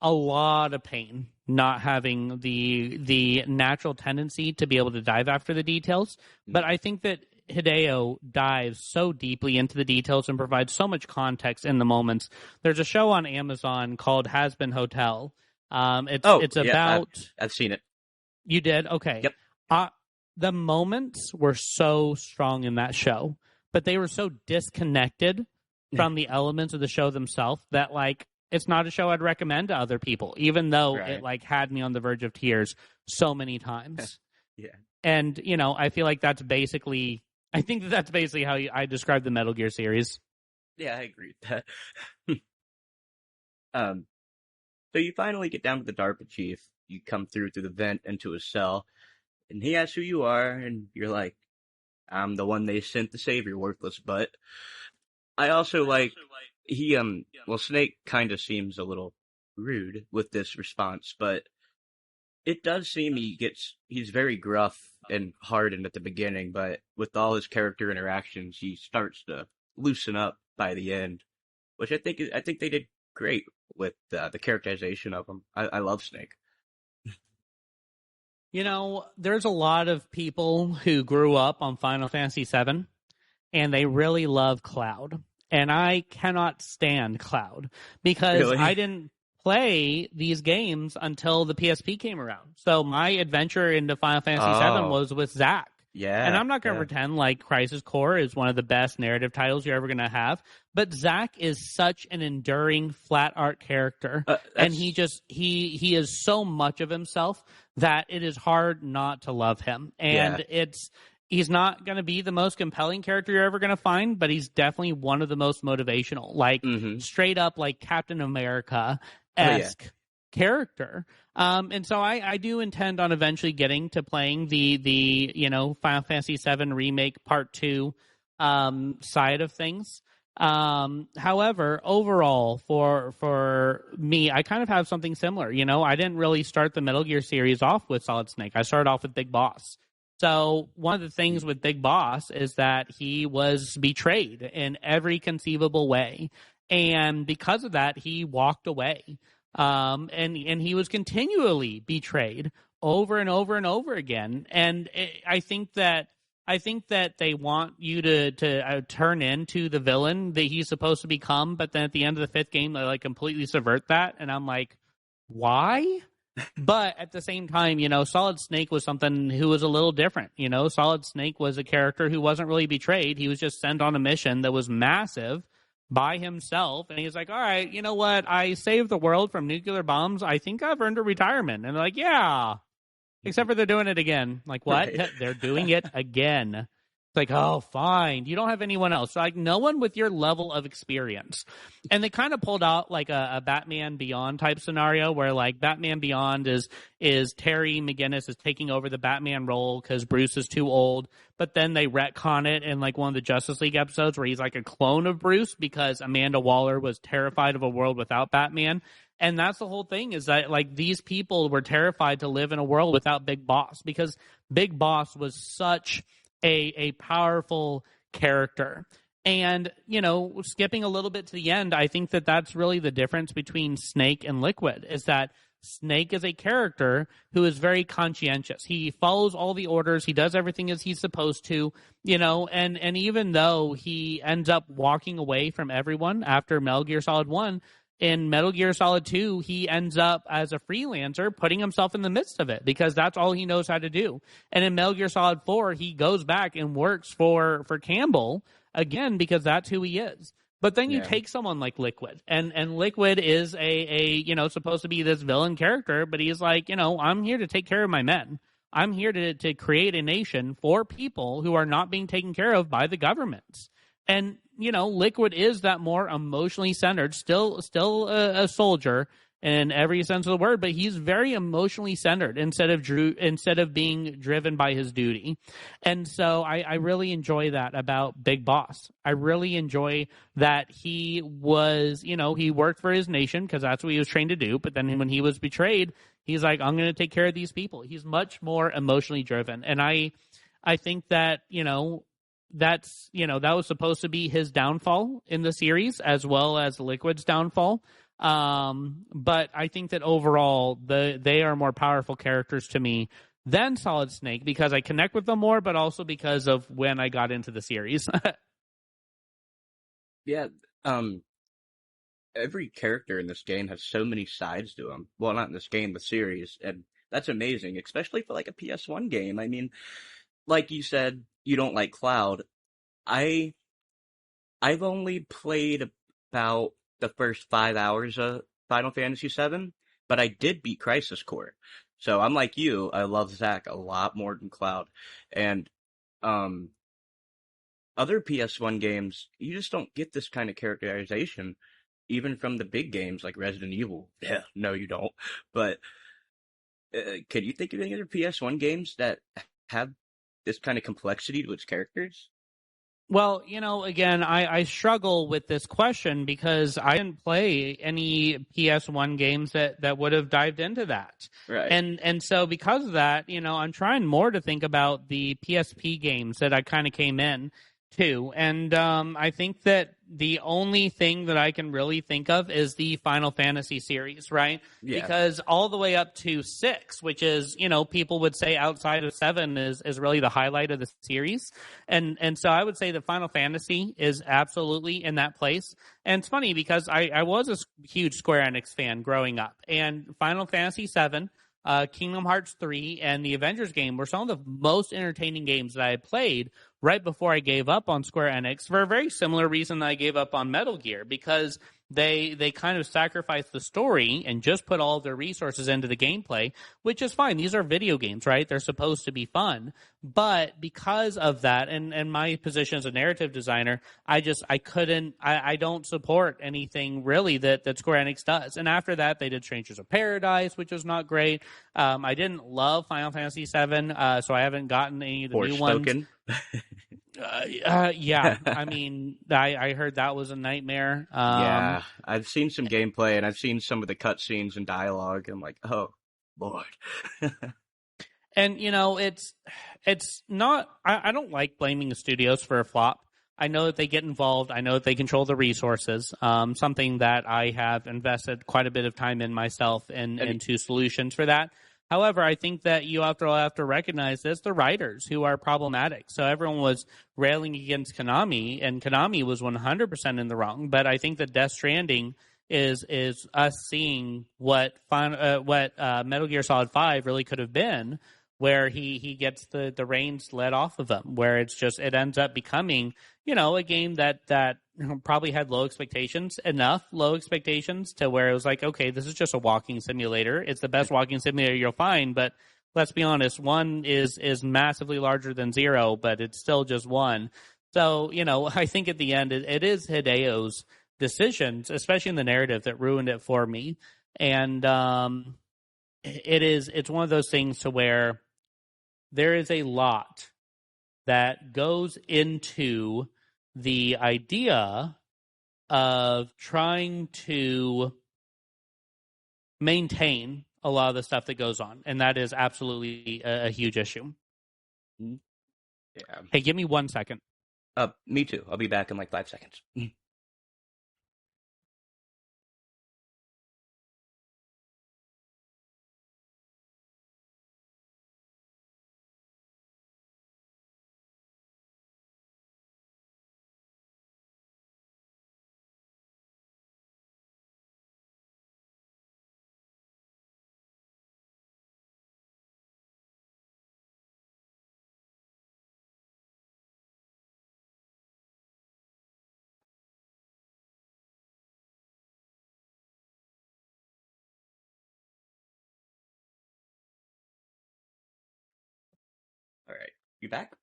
a lot of pain not having the natural tendency to be able to dive after the details. But I think that Hideo dives so deeply into the details and provides so much context in the moments. There's a show on Amazon called Has Been Hotel. It's about. I've seen it. You did? Okay. Yep. The moments were so strong in that show, but they were so disconnected from the elements of the show themselves that like it's not a show I'd recommend to other people, even though it like had me on the verge of tears so many times. Yeah. And I feel like that's basically. I think that's basically how I describe the Metal Gear series. Yeah, I agree with that. So you finally get down to the DARPA chief. You come through the vent into his cell, and he asks who you are, and you're like, I'm the one they sent to save your worthless butt. I also like, Snake kind of seems a little rude with this response, but it does seem he's very gruff and hardened at the beginning, but with all his character interactions, he starts to loosen up by the end, which I think they did great with the characterization of him. I love Snake. There's a lot of people who grew up on Final Fantasy VII, and they really love Cloud, and I cannot stand Cloud because Really? I didn't play these games until the PSP came around. So my adventure into Final Fantasy VII was with Zack. Yeah. And I'm not going to pretend like Crisis Core is one of the best narrative titles you're ever going to have, but Zack is such an enduring flat art character. And he is so much of himself that it is hard not to love him. And he's not going to be the most compelling character you're ever going to find, but he's definitely one of the most motivational, like straight up like Captain America-esque character. And so I do intend on eventually getting to playing the Final Fantasy VII Remake Part 2 side of things. However, overall, for me, I kind of have something similar. I didn't really start the Metal Gear series off with Solid Snake. I started off with Big Boss. So one of the things with Big Boss is that he was betrayed in every conceivable way. And because of that, he walked away. And he was continually betrayed over and over and over again. And I think that they want you to turn into the villain that he's supposed to become, but then at the end of the 5th game, they like completely subvert that. And I'm like, why? But at the same time, Solid Snake was something who was a little different. Solid Snake was a character who wasn't really betrayed. He was just sent on a mission that was massive by himself. And he's like, all right, you know what? I saved the world from nuclear bombs. I think I've earned a retirement. And they're like, yeah, except for they're doing it again. Like, what? Right. They're doing it again. It's like, oh, fine. You don't have anyone else. Like, no one with your level of experience. And they kind of pulled out like a Batman Beyond type scenario where like Batman Beyond is Terry McGinnis is taking over the Batman role because Bruce is too old. But then they retcon it in like one of the Justice League episodes where he's like a clone of Bruce because Amanda Waller was terrified of a world without Batman. And that's the whole thing is that like these people were terrified to live in a world without Big Boss because Big Boss was such a powerful character. And, skipping a little bit to the end, I think that that's really the difference between Snake and Liquid is that Snake is a character who is very conscientious. He follows all the orders. He does everything as he's supposed to, and even though he ends up walking away from everyone after Metal Gear Solid 1, in Metal Gear Solid 2, he ends up as a freelancer putting himself in the midst of it because that's all he knows how to do. And in Metal Gear Solid 4, he goes back and works for Campbell again because that's who he is. But then you Yeah. take someone like Liquid, and Liquid is supposed to be this villain character, but he's like, I'm here to take care of my men. I'm here to create a nation for people who are not being taken care of by the governments. And, Liquid is that more emotionally centered, still a soldier in every sense of the word, but he's very emotionally centered instead of being driven by his duty. And so I really enjoy that about Big Boss. I really enjoy that he was, he worked for his nation because that's what he was trained to do. But then when he was betrayed, he's like, I'm going to take care of these people. He's much more emotionally driven. And I think that, that was supposed to be his downfall in the series as well as Liquid's downfall. But I think that overall they are more powerful characters to me than Solid Snake because I connect with them more, but also because of when I got into the series. Yeah. Every character in this game has so many sides to them. Well, not in this game, the series, and that's amazing, especially for like a PS1 game. I mean, like you said, you don't like Cloud. I've only played about the first 5 hours of Final Fantasy VII, but I did beat Crisis Core. So I'm like you, I love Zack a lot more than Cloud. And um other PS1 games, you just don't get this kind of characterization, even from the big games like Resident Evil. Yeah, no, you don't. But can you think of any other PS1 games that have this kind of complexity to its characters? Well, again, I struggle with this question because I didn't play any PS1 games that would have dived into that. Right. And so because of that, I'm trying more to think about the PSP games that I kind of came in to. And I think that the only thing that I can really think of is the Final Fantasy series, right? Yeah. Because all the way up to 6, which is, people would say outside of 7 is really the highlight of the series. And so I would say that Final Fantasy is absolutely in that place. And it's funny because I was a huge Square Enix fan growing up. And Final Fantasy 7, Kingdom Hearts 3, and the Avengers game were some of the most entertaining games that I had played right before I gave up on Square Enix for a very similar reason that I gave up on Metal Gear, because they kind of sacrificed the story and just put all of their resources into the gameplay, which is fine. These are video games, right? They're supposed to be fun. But because of that, and my position as a narrative designer, I don't support anything really that Square Enix does. And after that, they did Strangers of Paradise, which was not great. I didn't love Final Fantasy VII, so I haven't gotten any of the new ones. Yeah, I mean, I heard that was a nightmare. Yeah, I've seen some gameplay and I've seen some of the cutscenes and dialogue. And I'm like, oh, Lord. And, it's not, I don't like blaming the studios for a flop. I know that they get involved. I know that they control the resources, something that I have invested quite a bit of time in myself into solutions for that. However, I think that you have to recognize there's the writers who are problematic. So everyone was railing against Konami, and Konami was 100% in the wrong. But I think that Death Stranding is us seeing what Metal Gear Solid 5 really could have been, where he gets the reins let off of him, where it ends up becoming, a game that probably had low expectations to where it was like, okay, this is just a walking simulator. It's the best walking simulator you'll find, but let's be honest, 1 is massively larger than 0, but it's still just 1. So, I think at the end, it is Hideo's decisions, especially in the narrative, that ruined it for me. And it's one of those things to where there is a lot that goes into the idea of trying to maintain a lot of the stuff that goes on, and that is absolutely a huge issue. Yeah. Hey, give me 1 second. Me too. I'll be back in like 5 seconds. You back?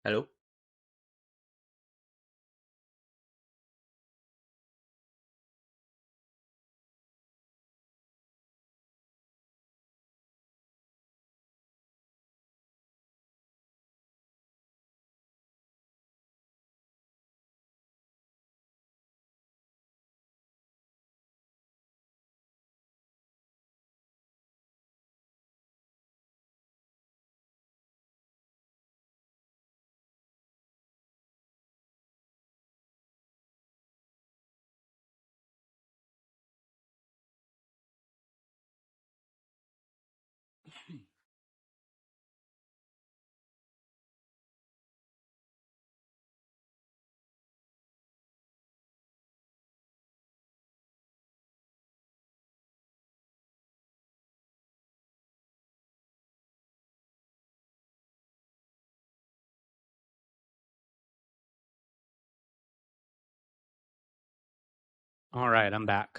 Hello? All right, I'm back.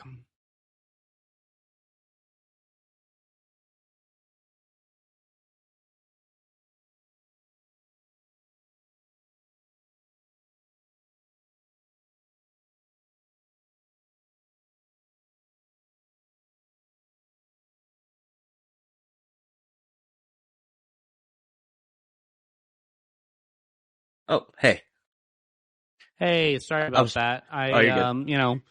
Oh, hey. Hey, sorry I about was. that. Oh, I you're good.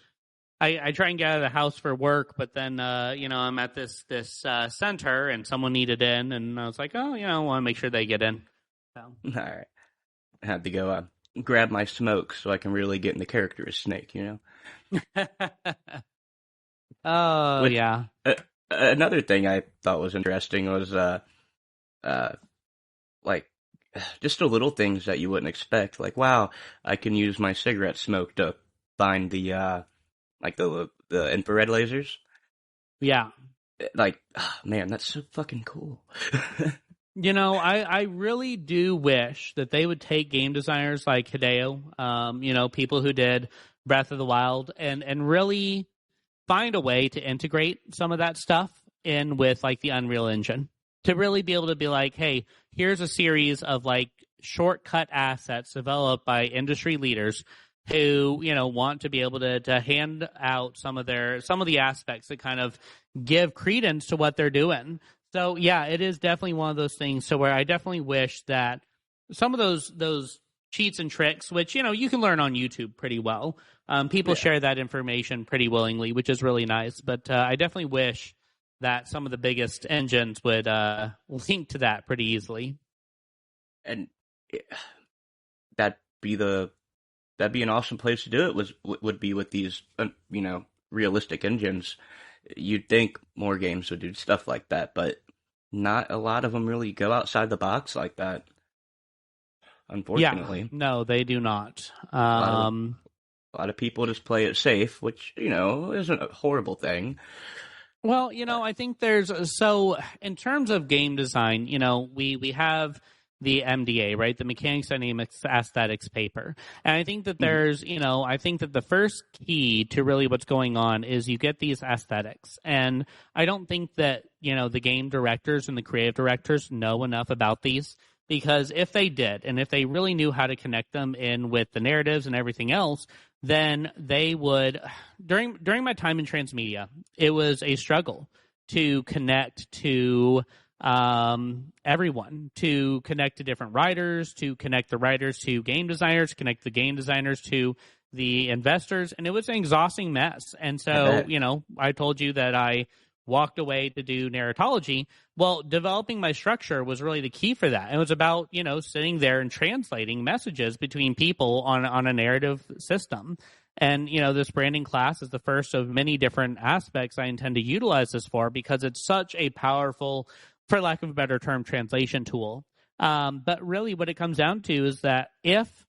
I try and get out of the house for work, but then I'm at this center and someone needed in, and I was like, oh, I want to make sure they get in. So. All right. I had to go grab my smoke so I can really get in the character of Snake, you know? Oh Which, yeah, uh, another thing I thought was interesting was, uh, like, just the little things that you wouldn't expect. Like, wow, I can use my cigarette smoke to find like the infrared lasers. yeah. Like, ah, man, that's so fucking cool. I really do wish that they would take game designers like Hideo, people who did Breath of the Wild, and really find a way to integrate some of that stuff in with like the Unreal Engine to really be able to be like, hey, here's a series of like shortcut assets developed by industry leaders who want to be able to hand out some of the aspects that kind of give credence to what they're doing. So yeah, it is definitely one of those things. So where I definitely wish that some of those cheats and tricks, which you can learn on YouTube pretty well. People Yeah. share that information pretty willingly, which is really nice. But I definitely wish that some of the biggest engines would link to that pretty easily. And it, that'd be the that'd be an awesome place to do it. Would be with these realistic engines. You'd think more games would do stuff like that, but not a lot of them really go outside the box like that. Yeah, Unfortunately, no, they do not. a lot of a lot of people just play it safe, which isn't a horrible thing. Well, I think so in terms of game design, we have the MDA, right? The Mechanics Dynamics Aesthetics paper. And I think that Mhm. I think that the first key to really what's going on is you get these aesthetics. And I don't think that, the game directors and the creative directors know enough about these, because if they did, and if they really knew how to connect them in with the narratives and everything else, then they would. During my time in transmedia, it was a struggle to connect to everyone, to connect to different writers, to connect the writers to game designers, connect the game designers to the investors, and it was an exhausting mess. And I so, bet. I told you that I walked away to do narratology. Well, developing my structure was really the key for that. It was about, sitting there and translating messages between people on a narrative system. And, this branding class is the first of many different aspects I intend to utilize this for, because it's such a powerful, for lack of a better term, translation tool. But really what it comes down to is that if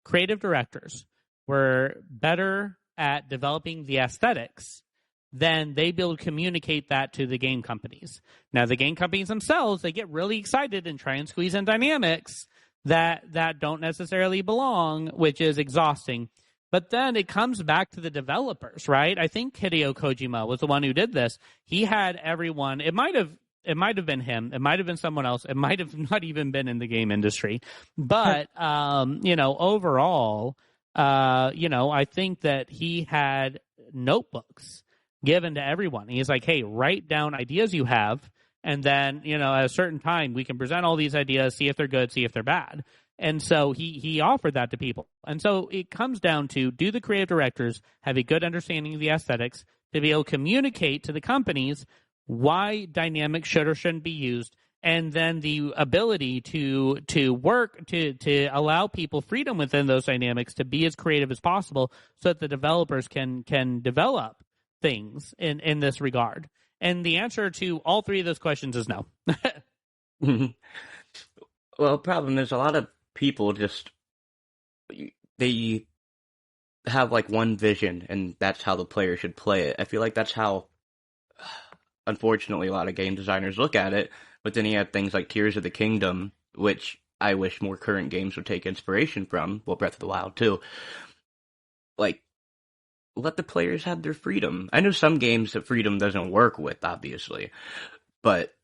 creative directors were better at developing the aesthetics, then they'd be able to communicate that to the game companies. Now, the game companies themselves, they get really excited and try and squeeze in dynamics that don't necessarily belong, which is exhausting. But then it comes back to the developers, right? I think Hideo Kojima was the one who did this. He had everyone, it might have It might have been him. It might have been someone else. It might have not even been in the game industry. But overall, I think that he had notebooks given to everyone. He's like, hey, write down ideas you have, and then at a certain time we can present all these ideas, see if they're good, see if they're bad. And so he offered that to people. And so it comes down to, do the creative directors have a good understanding of the aesthetics to be able to communicate to the companies why dynamics should or shouldn't be used, and then the ability to work to allow people freedom within those dynamics to be as creative as possible, so that the developers can develop things in this regard. And the answer to all three of those questions is no. Well, the problem is a lot of people they have like one vision, and that's how the player should play it. I feel like that's how, unfortunately, a lot of game designers look at it. But then you have things like Tears of the Kingdom, which I wish more current games would take inspiration from. Well, Breath of the Wild too. Like, let the players have their freedom. I know some games that freedom doesn't work with, obviously, but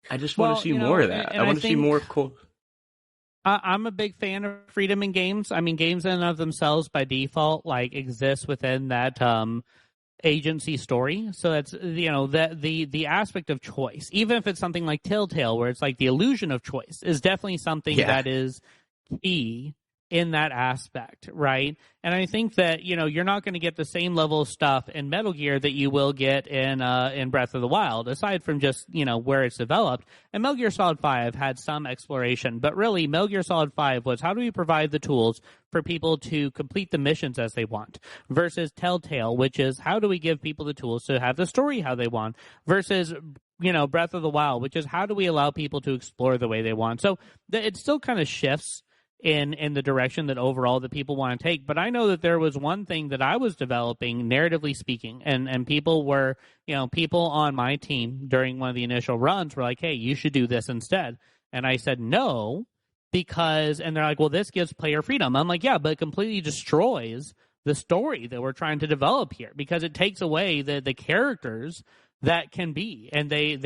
I just want to see more of that. I want to see more cool. I'm a big fan of freedom in games. I mean, games in and of themselves by default exist within that agency story. So that's the aspect of choice. Even if it's something like Telltale, where it's like the illusion of choice, is definitely something that is key in that aspect, right? And I think that you're not going to get the same level of stuff in Metal Gear that you will get in Breath of the Wild, aside from just where it's developed. And Metal Gear Solid 5 had some exploration, but really Metal Gear Solid 5 was, how do we provide the tools for people to complete the missions as they want, versus Telltale, which is, how do we give people the tools to have the story how they want, versus Breath of the Wild, which is, how do we allow people to explore the way they want. So it still kind of shifts in the direction that overall that people want to take. But I know that there was one thing that I was developing, narratively speaking, and people were, people on my team during one of the initial runs were like, hey, you should do this instead. And I said no, because, and they're like, well, this gives player freedom. I'm like, yeah, but it completely destroys the story that we're trying to develop here, because it takes away the characters that can be. And they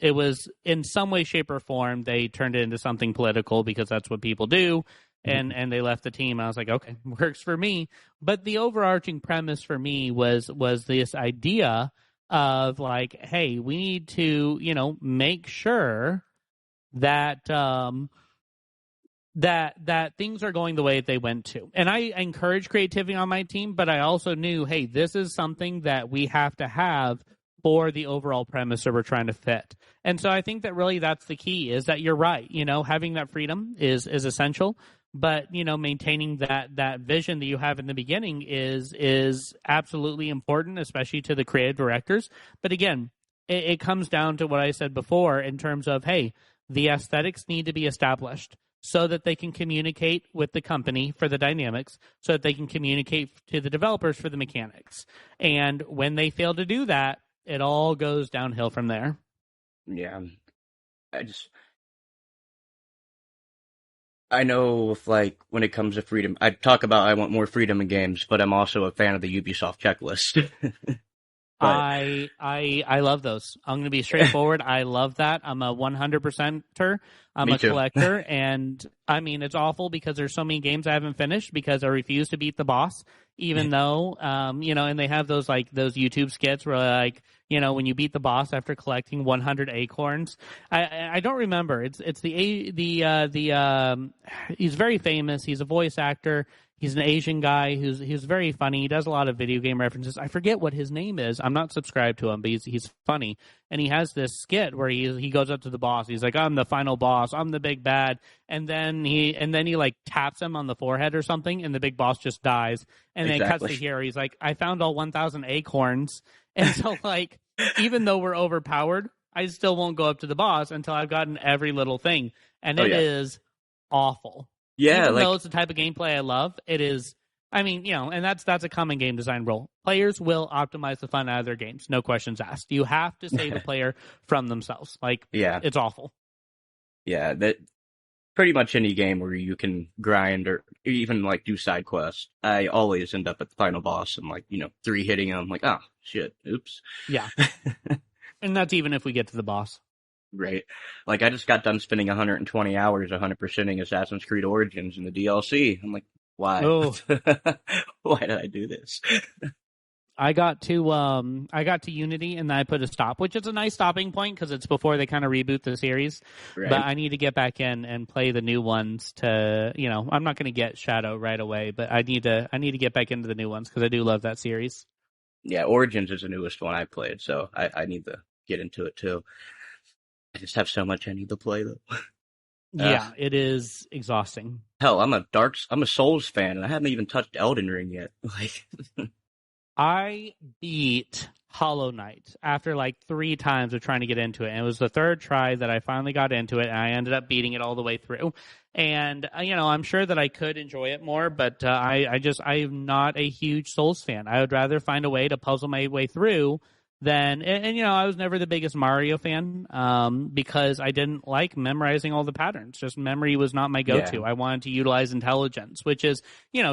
it was, in some way, shape, or form, they turned it into something political, because that's what people do. And they left the team. I was like, okay, works for me. But the overarching premise for me was this idea of like, hey, we need to, make sure that that things are going the way they went to. And I encourage creativity on my team, but I also knew, hey, this is something that we have to have for the overall premise that we're trying to fit. And so I think that really that's the key, is that you're right. Having that freedom is essential, but maintaining that vision that you have in the beginning is absolutely important, especially to the creative directors. But again, it comes down to what I said before in terms of, hey, the aesthetics need to be established so that they can communicate with the company for the dynamics, so that they can communicate to the developers for the mechanics. And when they fail to do that, it all goes downhill from there. Yeah. I know if, like, when it comes to freedom, I talk about I want more freedom in games, but I'm also a fan of the Ubisoft checklist. I love those. I'm going to be straightforward. I love that. I'm a 100%er. I'm a collector, and I mean, it's awful because there's so many games I haven't finished because I refuse to beat the boss, even though, and they have those YouTube skits where, like, when you beat the boss after collecting 100 acorns. I don't remember. It's he's very famous. He's a voice actor. He's an Asian guy who's very funny. He does a lot of video game references. I forget what his name is. I'm not subscribed to him, but he's funny. And he has this skit where he goes up to the boss. He's like, I'm the final boss. I'm the big bad. And then he like taps him on the forehead or something, and the big boss just dies. And then it cuts to here. He's like, I found all 1,000 acorns. And so, like, even though we're overpowered, I still won't go up to the boss until I've gotten every little thing. And it is awful. Yeah, even though it's the type of gameplay I love, it is. I mean, and that's a common game design rule. Players will optimize the fun out of their games, no questions asked. You have to save the player from themselves. Like, it's awful. Yeah, that pretty much any game where you can grind or even like do side quests, I always end up at the final boss and 3 hitting him. Like, oh shit, oops. Yeah. And that's even if we get to the boss. Right. Like, I just got done spending 120 hours 100%ing Assassin's Creed Origins in the DLC. I'm like, why? Oh, Why did I do this? I got to Unity and then I put a stop, which is a nice stopping point because it's before they kind of reboot the series. But Right. I need to get back in and play the new ones to, I'm not going to get Shadow right away, but I need to get back into the new ones because I do love that series. Yeah, Origins is the newest one I played, so I need to get into it too. I just have so much I need to play though. Uh, Yeah, it is exhausting. hell, I'm a Souls fan, and I haven't even touched Elden Ring yet. Like, I beat Hollow Knight after like 3 times of trying to get into it. And it was the third try that I finally got into it, and I ended up beating it all the way through. And, I'm sure that I could enjoy it more, but I am not a huge Souls fan. I would rather find a way to puzzle my way through than, I was never the biggest Mario fan because I didn't like memorizing all the patterns. Just memory was not my go-to. yeah, I wanted to utilize intelligence, which is,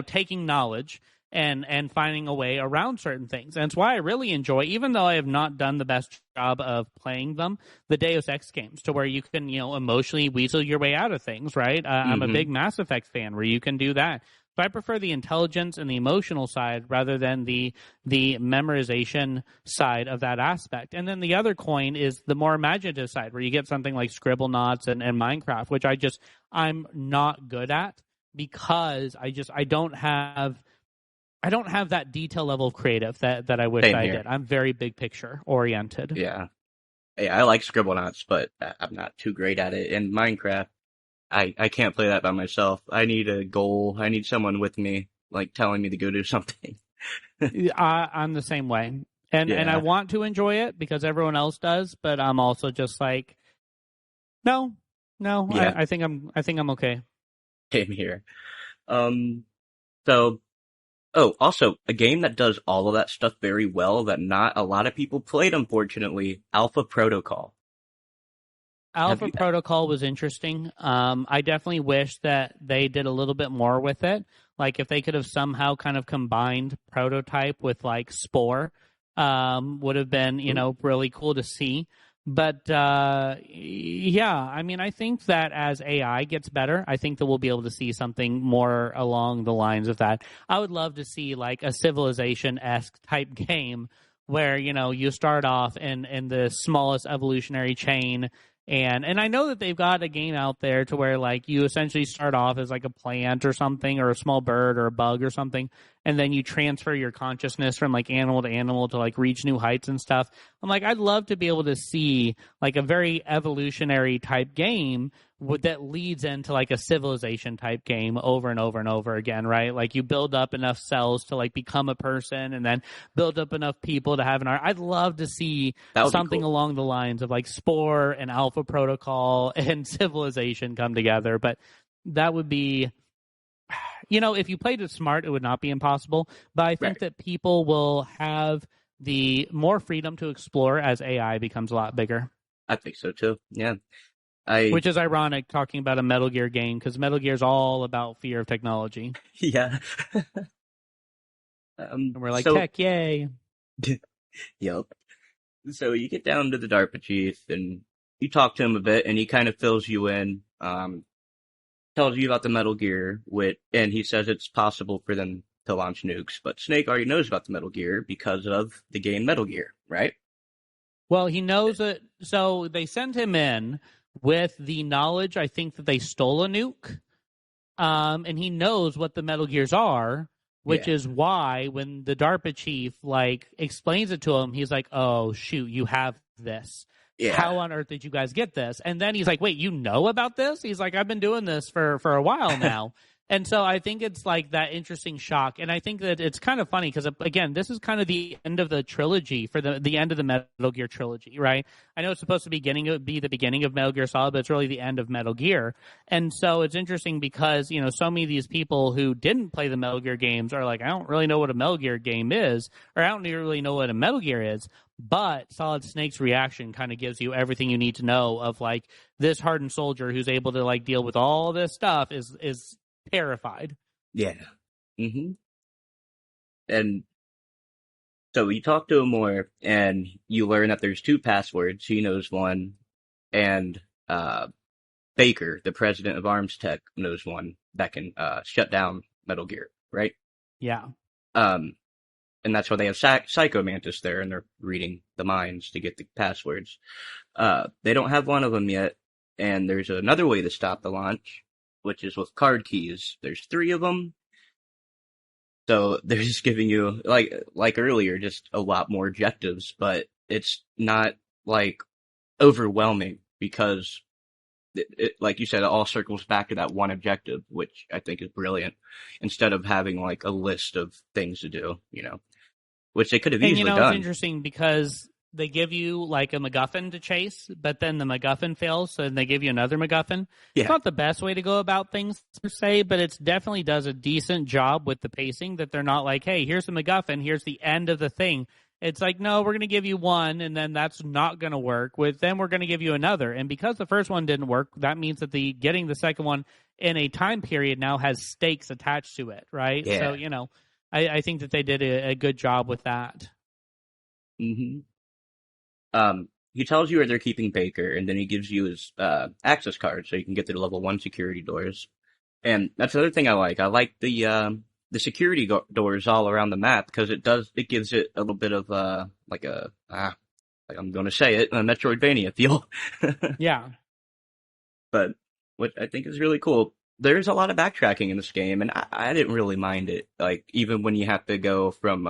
taking knowledge and finding a way around certain things. And it's why I really enjoy, even though I have not done the best job of playing them, the Deus Ex games, to where you can, emotionally weasel your way out of things, right? I'm a big Mass Effect fan where you can do that. So I prefer the intelligence and the emotional side rather than the memorization side of that aspect. And then the other coin is the more imaginative side, where you get something like Scribblenauts and Minecraft, which I'm not good at because I don't have that detail level of creative that I wish same I here. did. I'm very big picture oriented. Yeah. Yeah, I like Scribblenauts, but I'm not too great at it. In Minecraft, I can't play that by myself. I need a goal. I need someone with me, like telling me to go do something. I'm the same way, and I Yeah, want to enjoy it because everyone else does, but I'm also just like, no, no. yeah, I think I'm okay. same here. Um, so, oh, also, a game that does all of that stuff very well that not a lot of people played, unfortunately, Alpha Protocol. Have Alpha you? Protocol was interesting. I definitely wish that they did a little bit more with it. Like if they could have somehow kind of combined Prototype with like Spore, would have been, really cool to see. But yeah, I mean, I think that as AI gets better, I think that we'll be able to see something more along the lines of that. I would love to see like a Civilization-esque type game where, you start off in the smallest evolutionary chain, and I know that they've got a game out there to where like you essentially start off as like a plant or something, or a small bird or a bug or something, and then you transfer your consciousness from like animal to like reach new heights and stuff. I'm like, I'd love to be able to see like a very evolutionary type game that leads into like a civilization type game over and over and over again, right? Like you build up enough cells to like become a person, and then build up enough people to have an art. I'd love to see That would be something cool. along the lines of like Spore and Alpha Protocol and Civilization come together, but that would be, if you played it smart, it would not be impossible. But I think Right. that people will have the more freedom to explore as AI becomes a lot bigger. I think so too. Yeah. I, Which is ironic talking about a Metal Gear game, because Metal Gear is all about fear of technology. yeah. And we're like, So, tech, yay. yep. So you get down to the DARPA chief and you talk to him a bit and he kind of fills you in, tells you about the Metal Gear and he says it's possible for them to launch nukes, but Snake already knows about the Metal Gear because of the game Metal Gear, right? Well, he knows it. So they send him in with the knowledge, I think, that they stole a nuke. And he knows what the Metal Gears are, which Yeah. is why when the DARPA chief like explains it to him, he's like, "Oh shoot, you have this. Yeah. How on earth did you guys get this?" And then he's like, "Wait, you know about this?" He's like, "I've been doing this for a while now." And so I think it's like that interesting shock. And I think that it's kind of funny because, again, this is kind of the end of the trilogy for the end of the Metal Gear trilogy, right? I know it's supposed to be the beginning of Metal Gear Solid, but it's really the end of Metal Gear. And so it's interesting because, so many of these people who didn't play the Metal Gear games are like, I don't really know what a Metal Gear game is, or I don't really know what a Metal Gear is. But Solid Snake's reaction kind of gives you everything you need to know of like this hardened soldier who's able to like deal with all this stuff is terrified. Yeah. And So you talk to him more, and you learn that there's two passwords. He knows one, and uh, Baker, the president of Arms Tech, knows one that can shut down Metal Gear, right? Yeah. Um, and that's why they have Psycho Mantis there, and they're reading the minds to get the passwords. They don't have one of them yet, and there's another way to stop the launch, which is with card keys. There's three of them, so they're just giving you like earlier, just a lot more objectives, but it's not like overwhelming because like you said, it all circles back to that one objective, which I think is brilliant. Instead of having like a list of things to do, which they could have And easily it's done. interesting because they give you like a MacGuffin to chase, but then the MacGuffin fails, so they give you another MacGuffin. It's Yeah, not the best way to go about things per se, but it definitely does a decent job with the pacing that they're not like, hey, here's the MacGuffin, here's the end of the thing. It's like, no, we're going to give you one, and then that's not going to work. With then we're going to give you another, and because the first one didn't work, that means that the getting the second one in a time period now has stakes attached to it, right? So yeah. I think that they did a good job with that. hmm he tells you where they're keeping Baker, and then he gives you his access card so you can get to the level 1 security doors. And that's another thing I like. I like the security doors all around the map because it gives it a little bit of like I'm going to say it, a Metroidvania feel. Yeah. But what I think is really cool, there's a lot of backtracking in this game, and I didn't really mind it. Like even when you have to go from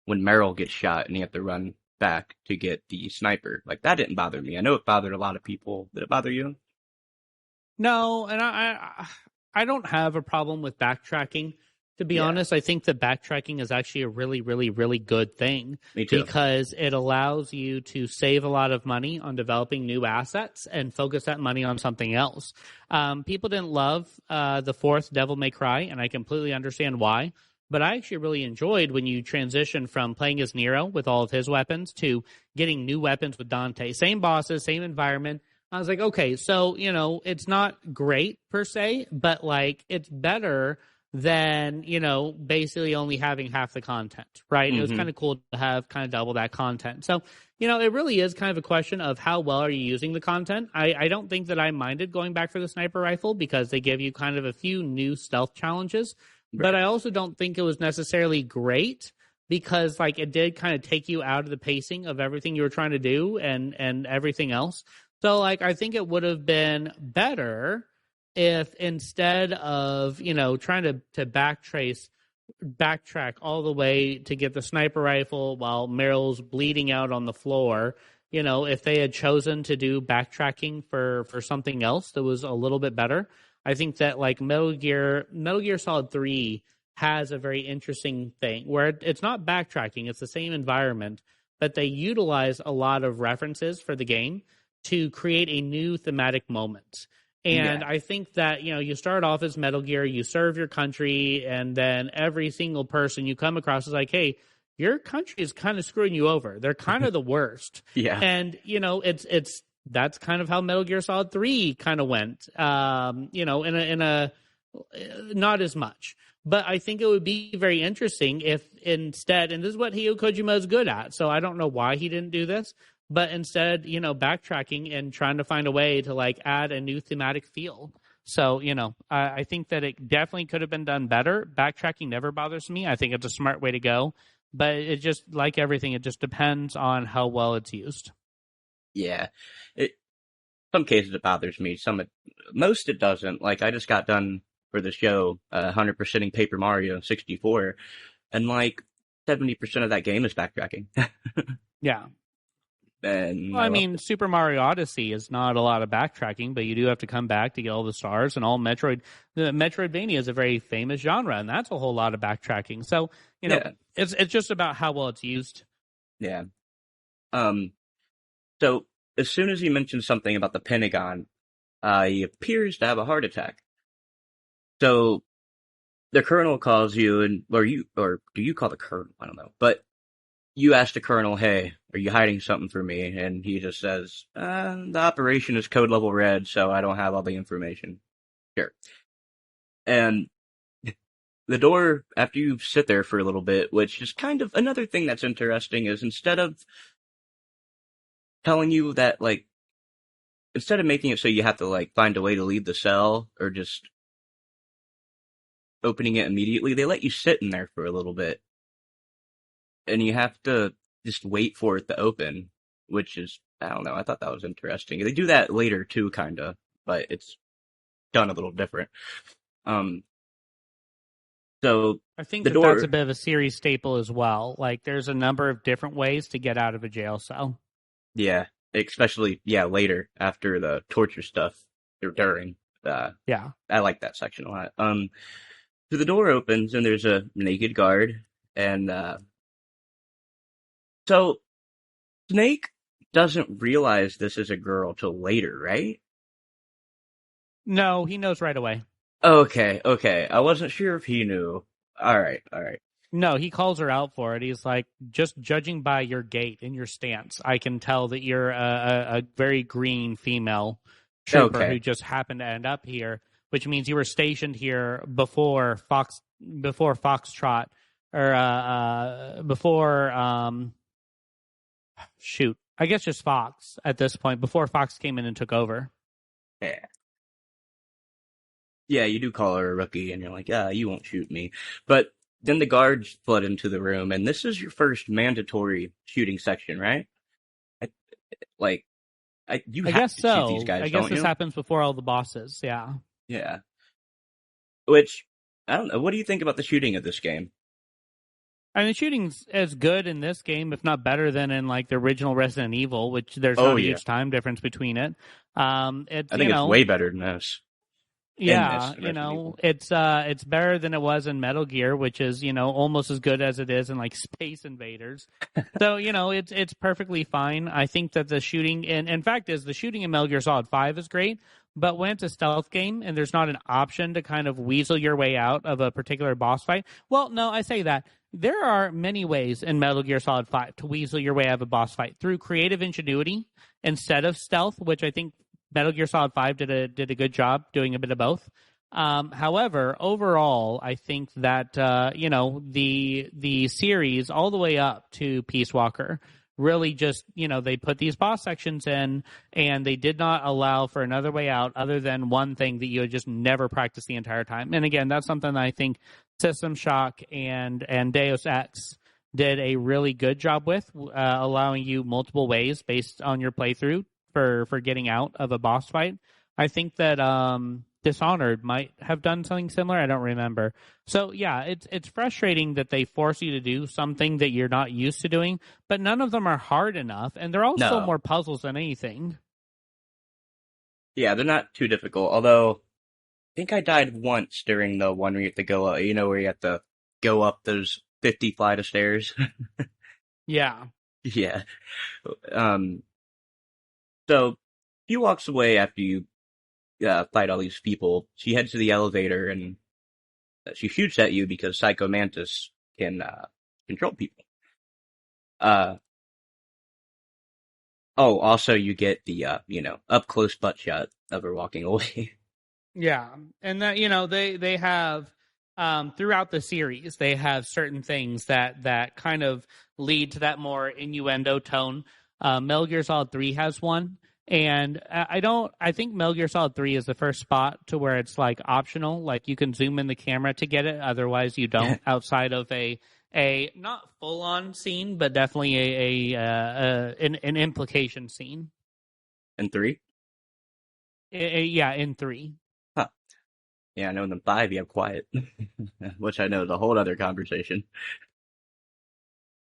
when Meryl gets shot and you have to run back to get the sniper, like that didn't bother me. I know it bothered a lot of people. Did it bother you? No, and I don't have a problem with backtracking. To be Yeah, honest, I think that backtracking is actually a really, really, really good thing me too. because it allows you to save a lot of money on developing new assets and focus that money on something else. People didn't love the fourth Devil May Cry, and I completely understand why. But I actually really enjoyed when you transition from playing as Nero with all of his weapons to getting new weapons with Dante. Same bosses, same environment. I was like, okay, so, it's not great per se, but like it's better than, basically only having half the content, right? It was hmm kind of cool to have kind of double that content. So, it really is kind of a question of how well are you using the content. I don't think that I minded going back for the sniper rifle because they give you kind of a few new stealth challenges, but Right. I also don't think it was necessarily great because like it did kind of take you out of the pacing of everything you were trying to do and everything else. So like I think it would have been better if instead of, trying to backtrack all the way to get the sniper rifle while Meryl's bleeding out on the floor, if they had chosen to do backtracking for something else that was a little bit better. I think that like Metal Gear Solid 3 has a very interesting thing where it's not backtracking, it's the same environment, but they utilize a lot of references for the game to create a new thematic moment. And Yeah. I think that, you start off as Metal Gear, you serve your country, and then every single person you come across is like, hey, your country is kind of screwing you over. They're kind of the worst. Yeah. And, it's that's kind of how Metal Gear Solid 3 kind of went. In a not as much. But I think it would be very interesting if instead, and this is what Hideo Kojima is good at, so I don't know why he didn't do this, but instead, backtracking and trying to find a way to like add a new thematic feel. So, I think that it definitely could have been done better. Backtracking never bothers me. I think it's a smart way to go, but it just like everything, it just depends on how well it's used. Yeah. It, some cases it bothers me. Most it doesn't. Like I just got done for the show, 100%ing Paper Mario 64, and like 70% of that game is backtracking. Yeah. And Well, I I love mean, it. Super Mario Odyssey is not a lot of backtracking, but you do have to come back to get all the stars and all Metroid. The Metroidvania is a very famous genre, and that's a whole lot of backtracking. So, Yeah. it's just about how well it's used. Yeah. Um, so as soon as he mentions something about the Pentagon, he appears to have a heart attack. So the colonel calls you or do you call the colonel? I don't know. But you ask the colonel, hey, are you hiding something from me? And he just says, the operation is code level red, so I don't have all the information. Sure. And the door, after you sit there for a little bit, which is kind of another thing that's interesting, is instead of telling you that, like, instead of making it so you have to, like, find a way to leave the cell or just opening it immediately, they let you sit in there for a little bit. And you have to just wait for it to open, which is, I don't know, I thought that was interesting. They do that later too, kinda, but it's done a little different. Um, so I think the that that's a door, bit of a series staple as well. Like, there's a number of different ways to get out of a jail cell. yeah, especially, yeah, later after the torture stuff or during, Yeah. I like that section a lot. So the door opens and there's a naked guard and, so Snake doesn't realize this is a girl till later, right? No, he knows right away. Okay, okay. I wasn't sure if he knew. Alright, alright. No, he calls her out for it. He's like, just judging by your gait and your stance, I can tell that you're a very green female trooper Okay. who just happened to end up here, which means you were stationed here before Foxtrot, or before shoot, I guess just Fox at this point, before Fox came in and took over. Yeah. Yeah, you do call her a rookie, and you're like, ah, you won't shoot me. But then the guards flood into the room, and this is your first mandatory shooting section, right? I, like, you I have guess to shoot these so. guys, I guess don't this you? happens before all the bosses. Yeah. Yeah. Which, I don't know, what do you think about the shooting of this game? I mean, the shooting's as good in this game, if not better than in like the original Resident Evil, which there's Oh, not a yeah. huge time difference between it. It's I think it's way better than this. In yeah, this Resident Evil. it's better than it was in Metal Gear, which is almost as good as it is in like Space Invaders. So it's perfectly fine. I think that the shooting, in fact, is the shooting in Metal Gear Solid 5 is great. But when it's a stealth game and there's not an option to kind of weasel your way out of a particular boss fight, well, no, I say that. There are many ways in Metal Gear Solid 5 to weasel your way out of a boss fight through creative ingenuity instead of stealth, which I think Metal Gear Solid 5 did a good job doing a bit of both. However, overall, I think that the series all the way up to Peace Walker really just they put these boss sections in, and they did not allow for another way out other than one thing that you had just never practiced the entire time. And again, that's something that I think System Shock and Deus Ex did a really good job with, allowing you multiple ways based on your playthrough for getting out of a boss fight. I think that Dishonored might have done something similar. I don't remember. So yeah, it's frustrating that they force you to do something that you're not used to doing, but none of them are hard enough, and they're all still No. more puzzles than anything. Yeah, they're not too difficult, although I think I died once during the one where you have to go up, where you have to go up those 50 flight of stairs. Yeah. Yeah. Um, so he walks away after you fight all these people. She heads to the elevator and she shoots at you because Psycho Mantis can control people. Oh, also you get the up close butt shot of her walking away. Yeah, and that they have throughout the series they have certain things that kind of lead to that more innuendo tone. Metal Gear Solid 3 has one, and I think Metal Gear Solid 3 is the first spot to where it's like optional, like you can zoom in the camera to get it, otherwise you don't. Outside of a not full on scene, but definitely an implication scene. And 3? Yeah, in 3. Huh. Yeah, I know in the 5 you have quiet, which I know is a whole other conversation.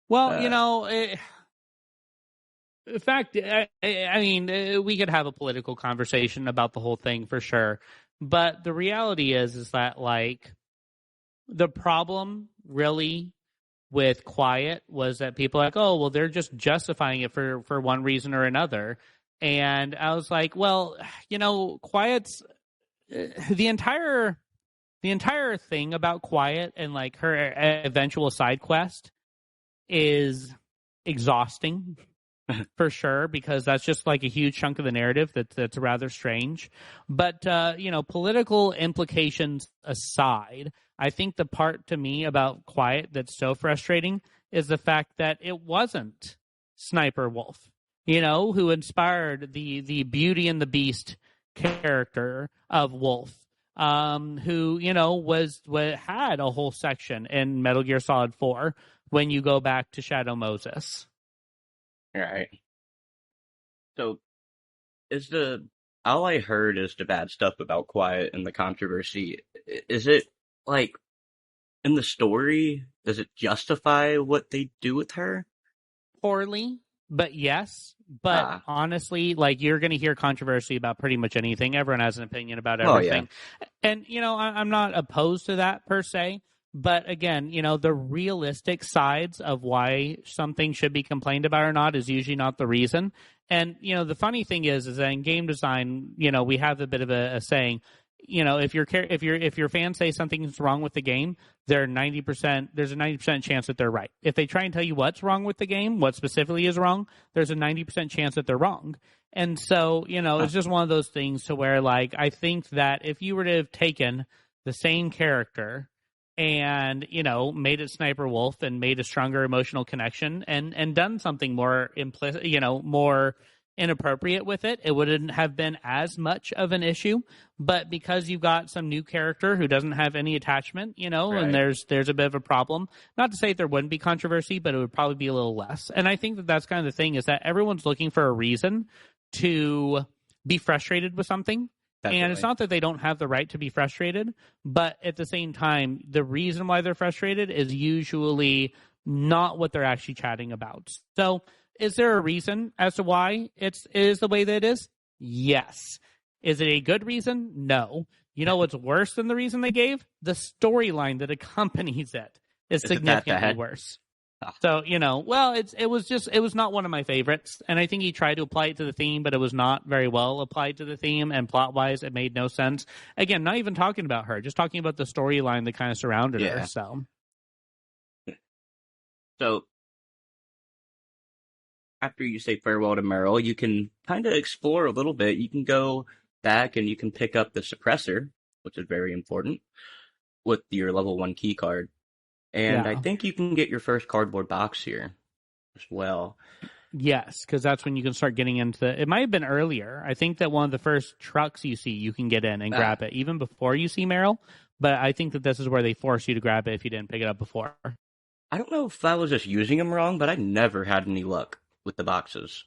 Well, Uh, in fact, I mean, we could have a political conversation about the whole thing for sure. But the reality is that like the problem really with Quiet was that people are like, oh, well, they're just justifying it for one reason or another. And I was like, well, Quiet's the entire thing about Quiet and like her eventual side quest is exhausting for sure, because that's just like a huge chunk of the narrative that's rather strange. But political implications aside, I think the part to me about Quiet that's so frustrating is the fact that it wasn't Sniper Wolf, who inspired the Beauty and the Beast character of Wolf, who had a whole section in Metal Gear Solid 4 when you go back to Shadow Moses. Right. So, all I heard is the bad stuff about Quiet and the controversy. Is it, like, in the story, does it justify what they do with her? Poorly, but yes. But honestly, like, you're going to hear controversy about pretty much anything. Everyone has an opinion about everything. Oh, yeah. And, I'm not opposed to that per se. But again, the realistic sides of why something should be complained about or not is usually not the reason. And, the funny thing is that in game design, we have a bit of a saying, if your fans say something's wrong with the game, there's a 90% chance that they're right. If they try and tell you what's wrong with the game, what specifically is wrong, there's a 90% chance that they're wrong. And so, it's just one of those things to where, like, I think that if you were to have taken the same character and, made it Sniper Wolf and made a stronger emotional connection and done something more implicit, more inappropriate with it, it wouldn't have been as much of an issue. But because you've got some new character who doesn't have any attachment, right. And there's a bit of a problem. Not to say that there wouldn't be controversy, but it would probably be a little less. And I think that that's kind of the thing, is that everyone's looking for a reason to be frustrated with something. Definitely. And it's not that they don't have the right to be frustrated, but at the same time, the reason why they're frustrated is usually not what they're actually chatting about. So is there a reason as to why it is the way that it is? Yes. Is it a good reason? No. You know what's worse than the reason they gave? The storyline that accompanies it is significantly worse. So, it was not one of my favorites. And I think he tried to apply it to the theme, but it was not very well applied to the theme. And plot wise, it made no sense. Again, not even talking about her, just talking about the storyline that kind of surrounded her. So, after you say farewell to Meryl, you can kind of explore a little bit. You can go back and you can pick up the suppressor, which is very important, with your level 1 key card. And I think you can get your first cardboard box here as well. Yes, because that's when you can start getting into it might have been earlier. I think that one of the first trucks you see, you can get in and grab it, even before you see Meryl. But I think that this is where they force you to grab it if you didn't pick it up before. I don't know if I was just using them wrong, but I never had any luck with the boxes.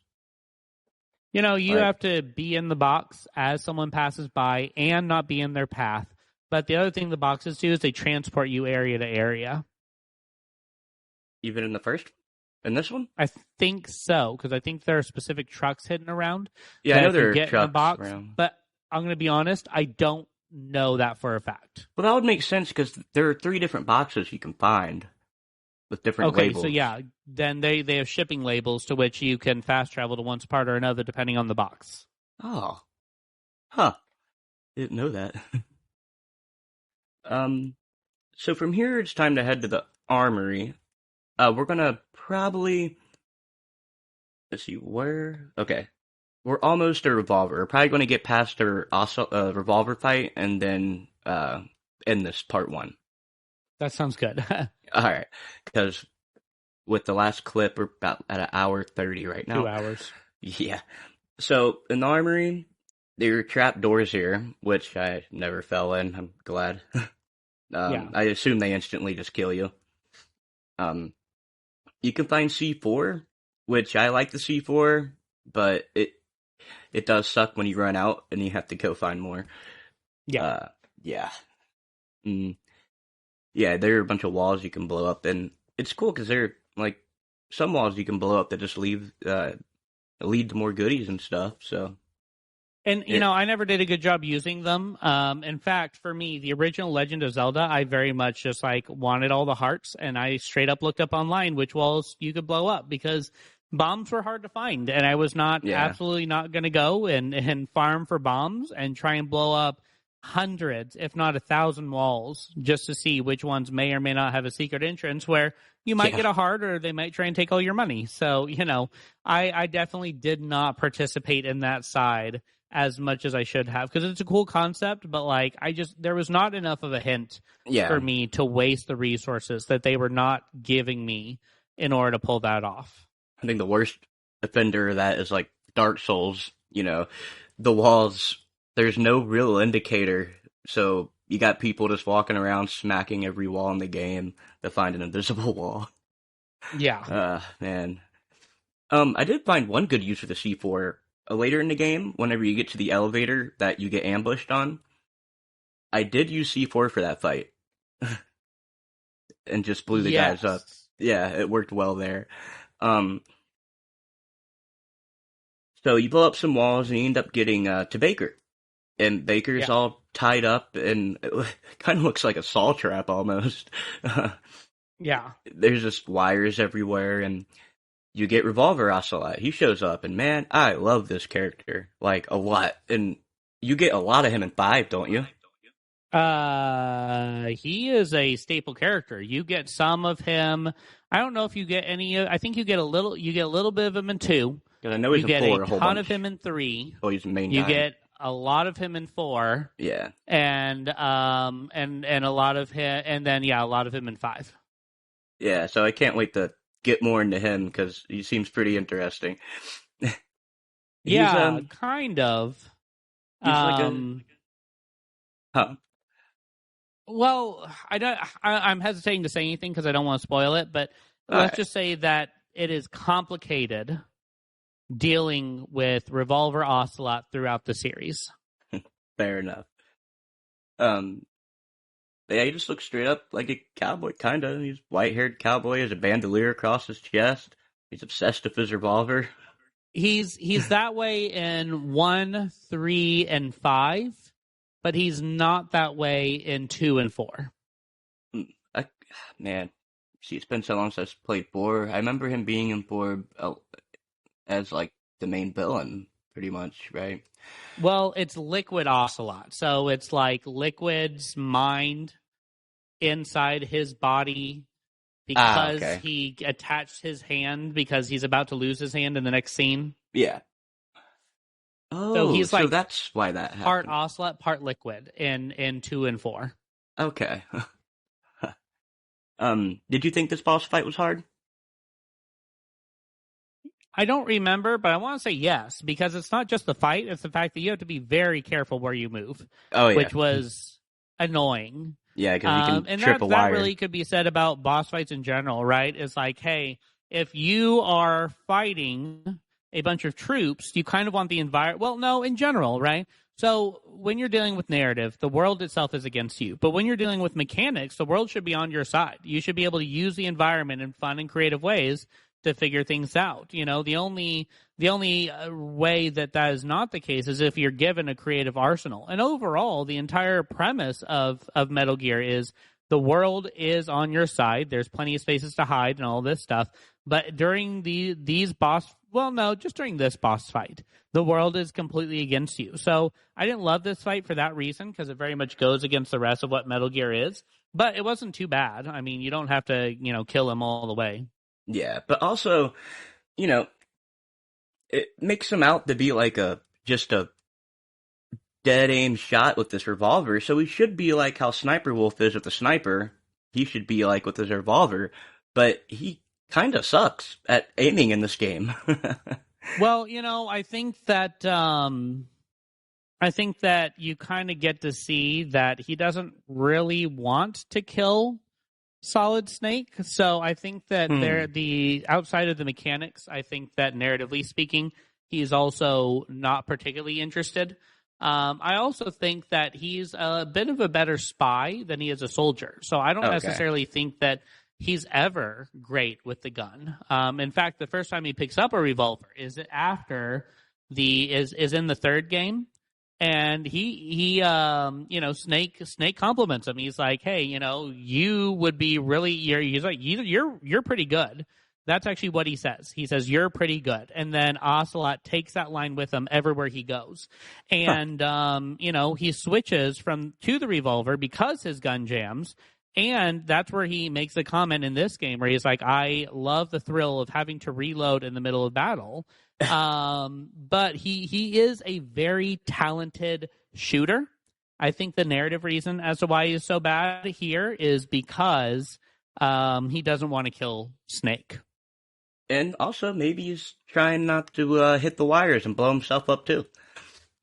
You have to be in the box as someone passes by and not be in their path. But the other thing the boxes do is they transport you area to area. Even in this one? I think so, because I think there are specific trucks hidden around. Yeah, I know there are trucks around. But I'm going to be honest, I don't know that for a fact. Well, that would make sense, because there are 3 different boxes you can find with different labels. Okay, so then they have shipping labels to which you can fast travel to one part or another depending on the box. Oh. Huh. Didn't know that. So from here, it's time to head to the armory. We're gonna probably... Let's see, where... Okay. We're almost a revolver. We're probably going to get past our revolver fight and then end this part 1. That sounds good. All right, because with the last clip, we're about at an hour 30 right now. 2 hours. Yeah. So in the armory, there are trap doors here, which I never fell in. I'm glad. I assume they instantly just kill you. You can find C4, which I like the C4, but it does suck when you run out and you have to go find more. Yeah. Yeah, there are a bunch of walls you can blow up, and it's cool because there are, like, some walls you can blow up that just lead to more goodies and stuff, so... And, I never did a good job using them. In fact, for me, the original Legend of Zelda, I very much just, wanted all the hearts, and I straight up looked up online which walls you could blow up, because bombs were hard to find, and I was absolutely not going to go and farm for bombs and try and blow up hundreds, if not 1,000 walls just to see which ones may or may not have a secret entrance where you might get a heart or they might try and take all your money. So, I definitely did not participate in that side as much as I should have, because it's a cool concept, but like there was not enough of a hint Yeah, for me to waste the resources that they were not giving me in order to pull that off. I think the worst offender of that is like Dark Souls. The walls. There's no real indicator, so you got people just walking around smacking every wall in the game to find an invisible wall. Yeah. Man. I did find one good use for the C4. Later in the game, whenever you get to the elevator that you get ambushed on, I did use C4 for that fight. And just blew the guys up. Yes. Yeah, it worked well there. Um, so you blow up some walls and you end up getting to Baker. And Baker's Yeah. all tied up and it kind of looks like a saw trap almost. Yeah. There's just wires everywhere and you get Revolver Ocelot. He shows up and man, I love this character. Like a lot. And you get a lot of him in 5, don't you? He is a staple character. You get some of him. I don't know if you get any. I think you get a little. You get a little bit of him in 2. Because I know he's you get in 4 a a whole ton bunch. of him in 3. Oh, he's the main You guy. get a lot of him in 4. Yeah. And a lot of him, and then a lot of him in 5. Yeah, so I can't wait to get more into him because he seems pretty interesting. Yeah, kind of. He's like huh? Well, I'm hesitating to say anything because I don't want to spoil it, but let's just say that it is complicated dealing with Revolver Ocelot throughout the series. Fair enough. Yeah, he just looks straight up like a cowboy, kinda. He's white-haired cowboy, has a bandolier across his chest. He's obsessed with his revolver. He's that way in 1, 3, and 5, but he's not that way in 2 and 4. Man, see, it's been so long since I played 4. I remember him being in 4 as like the main villain, pretty much, right? Well, it's Liquid Ocelot, so it's like Liquid's mind inside his body because he attached his hand because he's about to lose his hand in the next scene. Yeah. Oh, so he's like that's why that happened. Part Ocelot, part Liquid in 2 and 4. Okay. Did you think this boss fight was hard? I don't remember, but I want to say yes, because it's not just the fight, it's the fact that you have to be very careful where you move. Oh, yeah. Which was annoying. Yeah, because you can and trip a wire. That really could be said about boss fights in general, right? It's like, hey, if you are fighting a bunch of troops, you kind of want the environment. Well, no, in general, right? So when you're dealing with narrative, the world itself is against you. But when you're dealing with mechanics, the world should be on your side. You should be able to use the environment in fun and creative ways to figure things out. The only way that is not the case is if you're given a creative arsenal. And overall, the entire premise of Metal Gear is the world is on your side. There's plenty of spaces to hide and all this stuff. But during just during this boss fight, the world is completely against you. So I didn't love this fight for that reason, because it very much goes against the rest of what Metal Gear is. But it wasn't too bad. I mean, you don't have to, kill him all the way. Yeah, but also, it makes him out to be like just a dead aim shot with this revolver. So he should be like how Sniper Wolf is with the sniper. He should be like with his revolver, but he kind of sucks at aiming in this game. Well, I think that you kind of get to see that he doesn't really want to kill Solid Snake. So I think that the outside of the mechanics, I think that narratively speaking, he's also not particularly interested. I also think that he's a bit of a better spy than he is a soldier. So I don't necessarily think that he's ever great with the gun. In fact, the first time he picks up a revolver is after is in the third game. And he Snake compliments him. He's like, hey, you would be really, you're pretty good. That's actually what he says. He says, you're pretty good. And then Ocelot takes that line with him everywhere he goes. And, he switches to the revolver because his gun jams. And that's where he makes a comment in this game where he's like, I love the thrill of having to reload in the middle of battle. But he is a very talented shooter. I think the narrative reason as to why he's so bad here is because he doesn't want to kill Snake. And also, maybe he's trying not to hit the wires and blow himself up, too.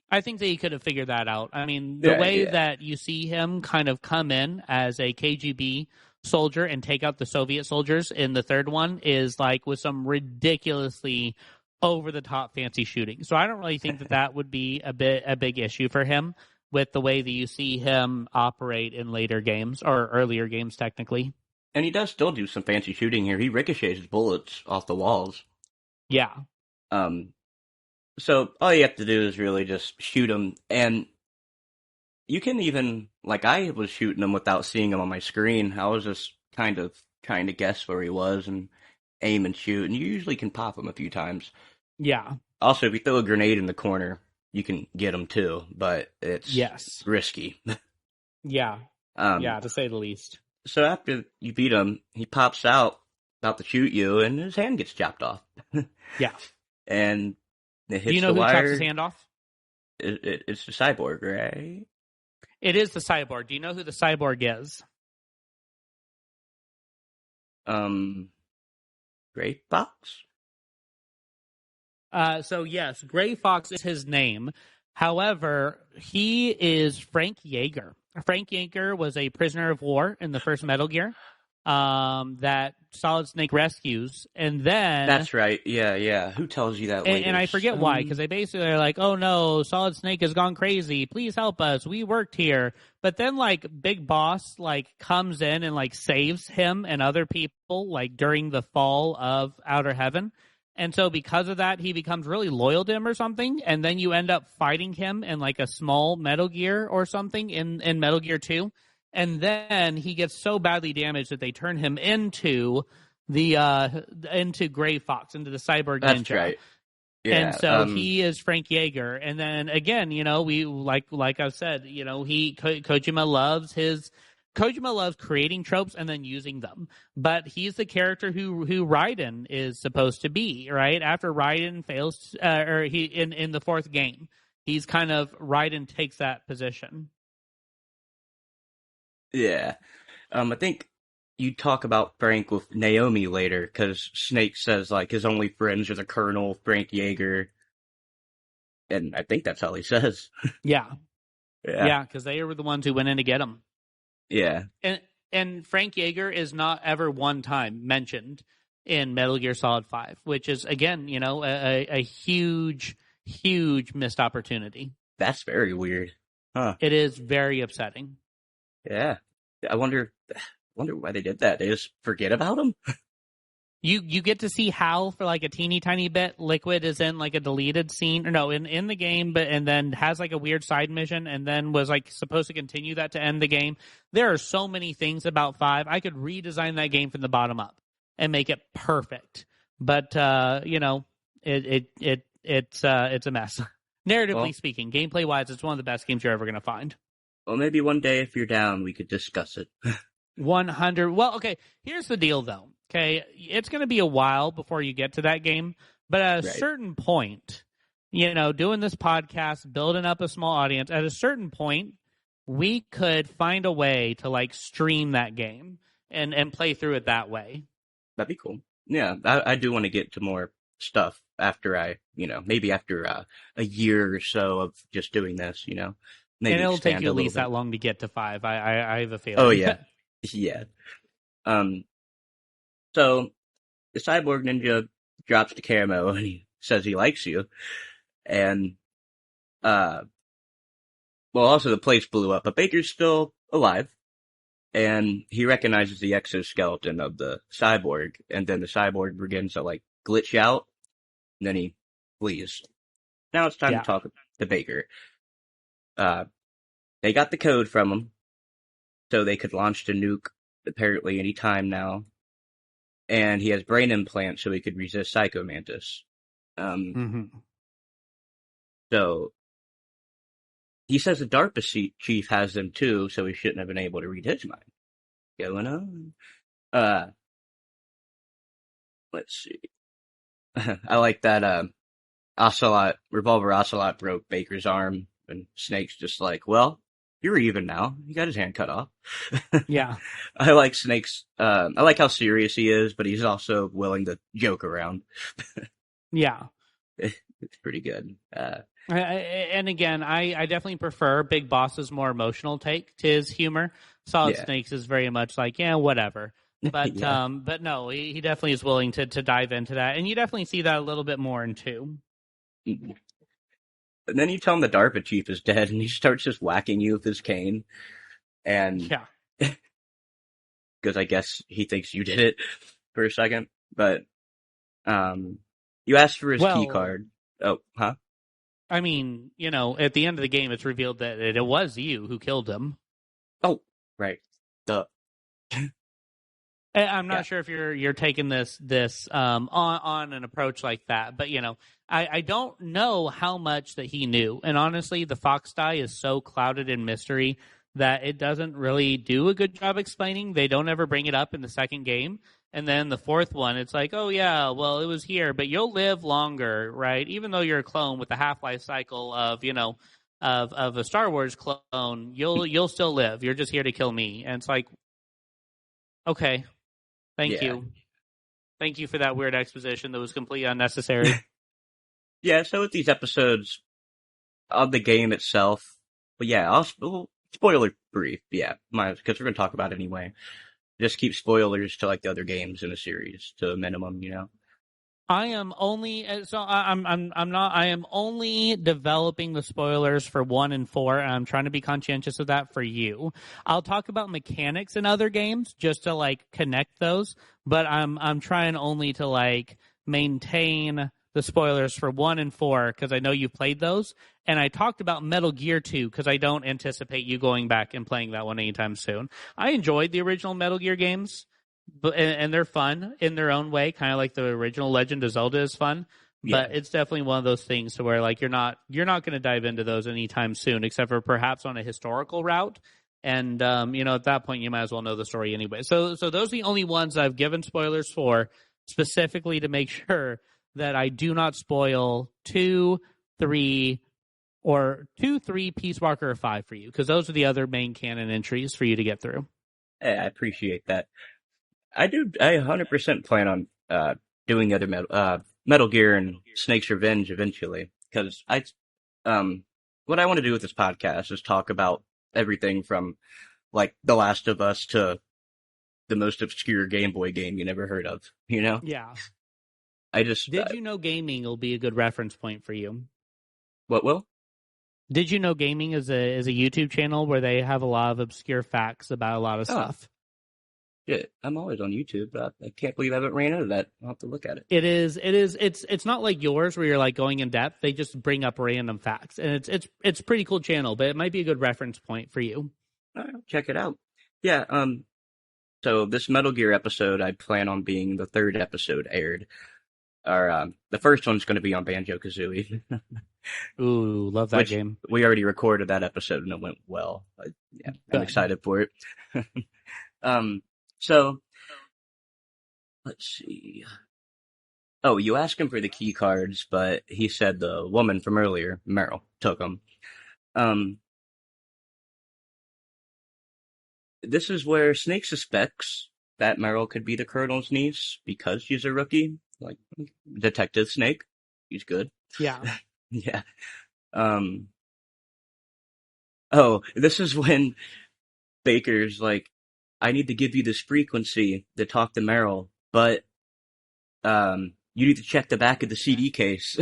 I think that he could have figured that out. I mean, the way that you see him kind of come in as a KGB soldier and take out the Soviet soldiers in the third one is like with some ridiculously over-the-top fancy shooting. So I don't really think that would be a big issue for him with the way that you see him operate in later games, or earlier games, technically. And he does still do some fancy shooting here. He ricochets his bullets off the walls. Yeah. So all you have to do is really just shoot him. And you can even, like I was shooting him without seeing him on my screen. I was just kind of trying to guess where he was and aim and shoot. And you usually can pop him a few times. Yeah. Also, if you throw a grenade in the corner, you can get him too. But it's risky. Yeah. Yeah, to say the least. So after you beat him, he pops out about to shoot you, and his hand gets chopped off. Yeah. And it hits the wire. Do you know who chops his hand off? It's the cyborg, right? It is the cyborg. Do you know who the cyborg is? Gray Fox? So yes, Gray Fox is his name. However, he is Frank Yeager. Frank Yeager was a prisoner of war in the first Metal Gear that Solid Snake rescues. And then... That's right. Yeah. Who tells you that later? And I forget why, because they basically are like, oh no, Solid Snake has gone crazy. Please help us. We worked here. But then, like, Big Boss, like, comes in and, like, saves him and other people, like, during the fall of Outer Heaven. And so because of that, he becomes really loyal to him or something, and then you end up fighting him in like a small Metal Gear or something in Metal Gear 2. And then he gets so badly damaged that they turn him into into Gray Fox, into the Cyborg Ninja. That's right. Yeah, and so he is Frank Yeager. And then again, we like I've said, Kojima loves creating tropes and then using them. But he's the character who Raiden is supposed to be, right? After Raiden fails, or he in the fourth game, he's kind of Raiden takes that position. Yeah. I think you talk about Frank with Naomi later, because Snake says, like, his only friends are the Colonel, Frank Yeager. And I think that's all he says. Yeah. Yeah, because they were the ones who went in to get him. Yeah. And Frank Yeager is not ever one time mentioned in Metal Gear Solid 5, which is, again, a huge, huge missed opportunity. That's very weird. Huh. It is very upsetting. Yeah. I wonder why they did that. They just forget about him? You get to see Hal for like a teeny tiny bit. Liquid is in like a deleted scene, or no, in the game, and then has like a weird side mission, and then was like supposed to continue that to end the game. There are so many things about 5. I could redesign that game from the bottom up and make it perfect. But it's a mess. Narratively speaking, gameplay wise, it's one of the best games you're ever going to find. Well, maybe one day if you're down, we could discuss it. 100. Well, okay. Here's the deal, though. Okay, it's going to be a while before you get to that game, but at a certain point, doing this podcast, building up a small audience, at a certain point, we could find a way to like stream that game and play through it that way. That'd be cool. Yeah, I do want to get to more stuff after maybe after a year or so of just doing this, Maybe and it'll take you at least that long to get to 5. I have a feeling. Oh, yeah. Yeah. So the cyborg ninja drops the camo and he says he likes you. And, also the place blew up, but Baker's still alive. And he recognizes the exoskeleton of the cyborg. And then the cyborg begins to, like, glitch out. And then he flees. Now it's time to talk to Baker. They got the code from him. So they could launch the nuke apparently any time now. And he has brain implants so he could resist Psycho Mantis. So he says the DARPA chief has them too, so he shouldn't have been able to read his mind. going on? Uh, let's see. I like that. Revolver Ocelot broke Baker's arm, and Snake's just like, well, you're even now. He got his hand cut off. Yeah. I like Snake's. I like how serious he is, but he's also willing to joke around. Yeah. It's pretty good. And again, I definitely prefer Big Boss's more emotional take to his humor. Solid Yeah, Snakes is very much like, yeah, whatever. But yeah. but no, he definitely is willing to dive into that, and you definitely see that a little bit more in two. And then you tell him the DARPA chief is dead, and he starts just whacking you with his cane, and Yeah. because I guess he thinks you did it for a second, but you asked for his key Well, card. Oh, huh? I mean, at the end of the game, it's revealed that it was you who killed him. Oh, right. Duh. I'm Yeah. not sure if you're taking this on an approach like that, but I don't know how much that he knew, and honestly, the Fox die is so clouded in mystery that it doesn't really do a good job explaining. They don't ever bring it up in the second game, and then the fourth one, it's like, oh yeah, well it was here, but you'll live longer, right? Even though you're a clone with the half-life cycle of of a Star Wars clone, you'll still live. You're just here to kill me, and it's like, okay. Thank Yeah. you. Thank you for that weird exposition that was completely unnecessary. Yeah, so with these episodes of the game itself, but yeah, well, spoiler brief, yeah, because we're going to talk about it anyway. Just keep spoilers to like the other games in the series to a minimum. I am only I'm not I am only developing the spoilers for 1 and 4, and I'm trying to be conscientious of that for you. I'll talk about mechanics in other games just to like connect those, but I'm trying only to like maintain the spoilers for 1 and 4 because I know you played those, and I talked about Metal Gear 2 because I don't anticipate you going back and playing that one anytime soon. I enjoyed the original Metal Gear games. But and they're fun in their own way, kind of like the original Legend of Zelda is fun. Yeah, But it's definitely one of those things to where like you're not going to dive into those anytime soon, except for perhaps on a historical route. And at that point you might as well know the story anyway. So those are the only ones I've given spoilers for, specifically to make sure that I do not spoil 2, 3, or 2, 3, Peace Walker, or 5 for you, because those are the other main canon entries for you to get through. hey, I appreciate that. I do. I 100% plan on doing the other Metal Gear and Snake's Revenge eventually, because what I want to do with this podcast is talk about everything from like The Last of Us to the most obscure Game Boy game you never heard of. Yeah. I just Did you know gaming will be a good reference point for you? what will? Did you know gaming is a YouTube channel where they have a lot of obscure facts about a lot of Oh, stuff? yeah, I'm always on YouTube, but I can't believe I haven't ran into that. I'll have to look at it. It's not like yours where you're like going in depth. They just bring up random facts, and it's a pretty cool channel, but it might be a good reference point for you. All right, check it out. Yeah. So this Metal Gear episode, I plan on being the third episode aired. Or the first one's going to be on Banjo-Kazooie, Ooh, love that which game. we already recorded that episode and it went well. Yeah, I'm Good. excited for it. So let's see. Oh, you asked him for the key cards, but he said the woman from earlier, Meryl, took them. Um, this is where Snake suspects that Meryl could be the Colonel's niece because she's a rookie, like Detective Snake. He's good. Yeah. Yeah. Um. Oh, this is when Baker's like, I need to give you this frequency to talk to Meryl, but you need to check the back of the CD case.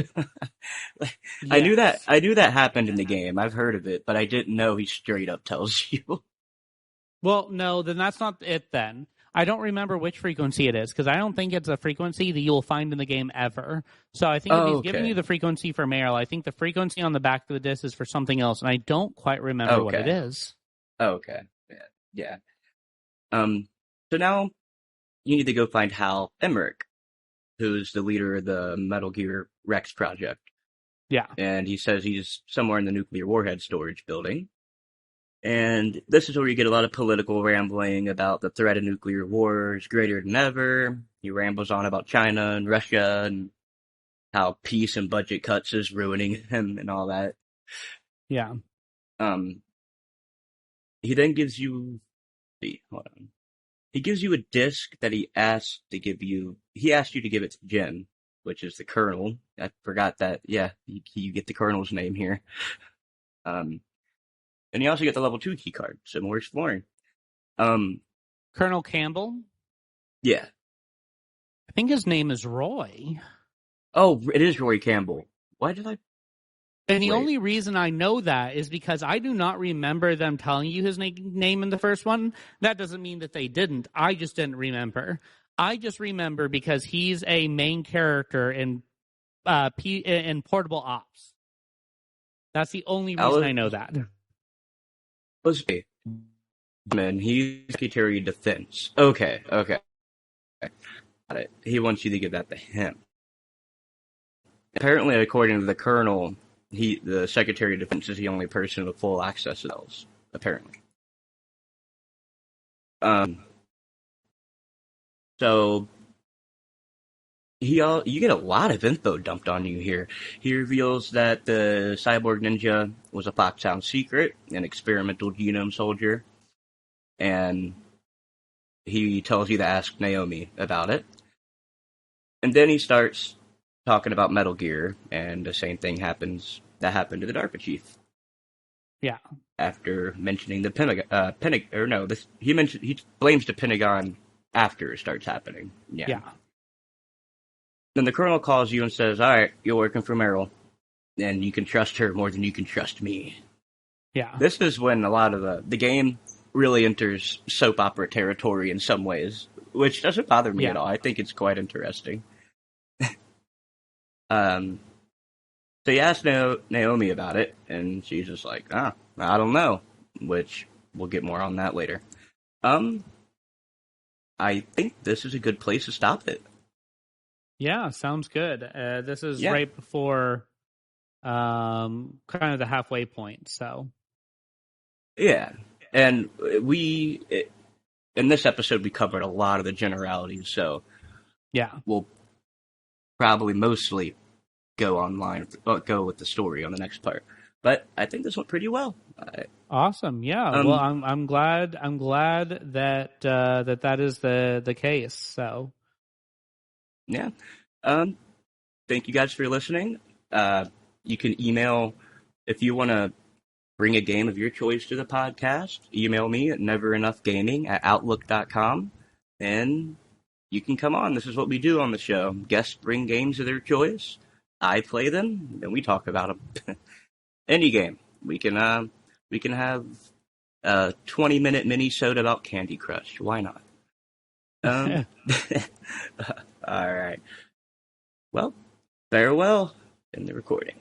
Yes. I knew that happened in the game. I've heard of it, but I didn't know he straight up tells you. Well, no, then that's not it then. I don't remember which frequency it is because I don't think it's a frequency that you will find in the game ever. So I think if Oh, he's giving you okay. the frequency for Meryl, I think the frequency on the back of the disc is for something else, and I don't quite remember what it Okay. is. Okay. Yeah. Yeah. So now you need to go find Hal Emmerich, who's the leader of the Metal Gear Rex project. Yeah. And he says he's somewhere in the nuclear warhead storage building. And this is where you get a lot of political rambling about the threat of nuclear war is greater than ever. He rambles on about China and Russia and how peace and budget cuts is ruining him and all that. Yeah. Um, he then gives you, hold on. He gives you a disc that he asked to give you. He asked you to give it to Jin, which is the Colonel. I forgot that. Yeah, you get the Colonel's name here. And you also get the level 2 key card, so more exploring. Colonel Campbell? Yeah. I think his name is Roy. Oh, it is Roy Campbell. Why did I? And the only reason I know that is because I do not remember them telling you his name in the first one. That doesn't mean that they didn't. I just didn't remember. I just remember because he's a main character in Portable Ops. That's the only reason I know that. Man, he's Secretary of Defense. Okay. Got it. He wants you to give that to him. Apparently, according to the Colonel, the Secretary of Defense is the only person with full access to those. Apparently. So you get a lot of info dumped on you here. He reveals that the cyborg ninja was a Foxhound secret, an experimental genome soldier, and he tells you to ask Naomi about it. And then he starts talking about Metal Gear, and the same thing happened to the DARPA chief. Yeah. After mentioning the Pentagon, he blames the Pentagon after it starts happening. Yeah. Then the Colonel calls you and says, "All right, you're working for Meryl, and you can trust her more than you can trust me." Yeah. This is when a lot of the game really enters soap opera territory in some ways, which doesn't bother me at all. I think it's quite interesting. So he asked Naomi about it, and she's just like, I don't know, which we'll get more on that later. I think this is a good place to stop it. Yeah, sounds good. This is right before kind of the halfway point, so. Yeah, and in this episode, we covered a lot of the generalities, so we'll probably mostly go with the story on the next part. But I think this went pretty well. Awesome, yeah. Well, I'm glad that that is the case. So, yeah. Thank you guys for listening. You can email if you want to bring a game of your choice to the podcast. Email me at neverenoughgaming@outlook.com, and you can come on. This is what we do on the show. Guests bring games of their choice. I play them, and we talk about them. Any game. We can have a 20-minute mini-sode about Candy Crush. Why not? All right. Well, farewell in the recording.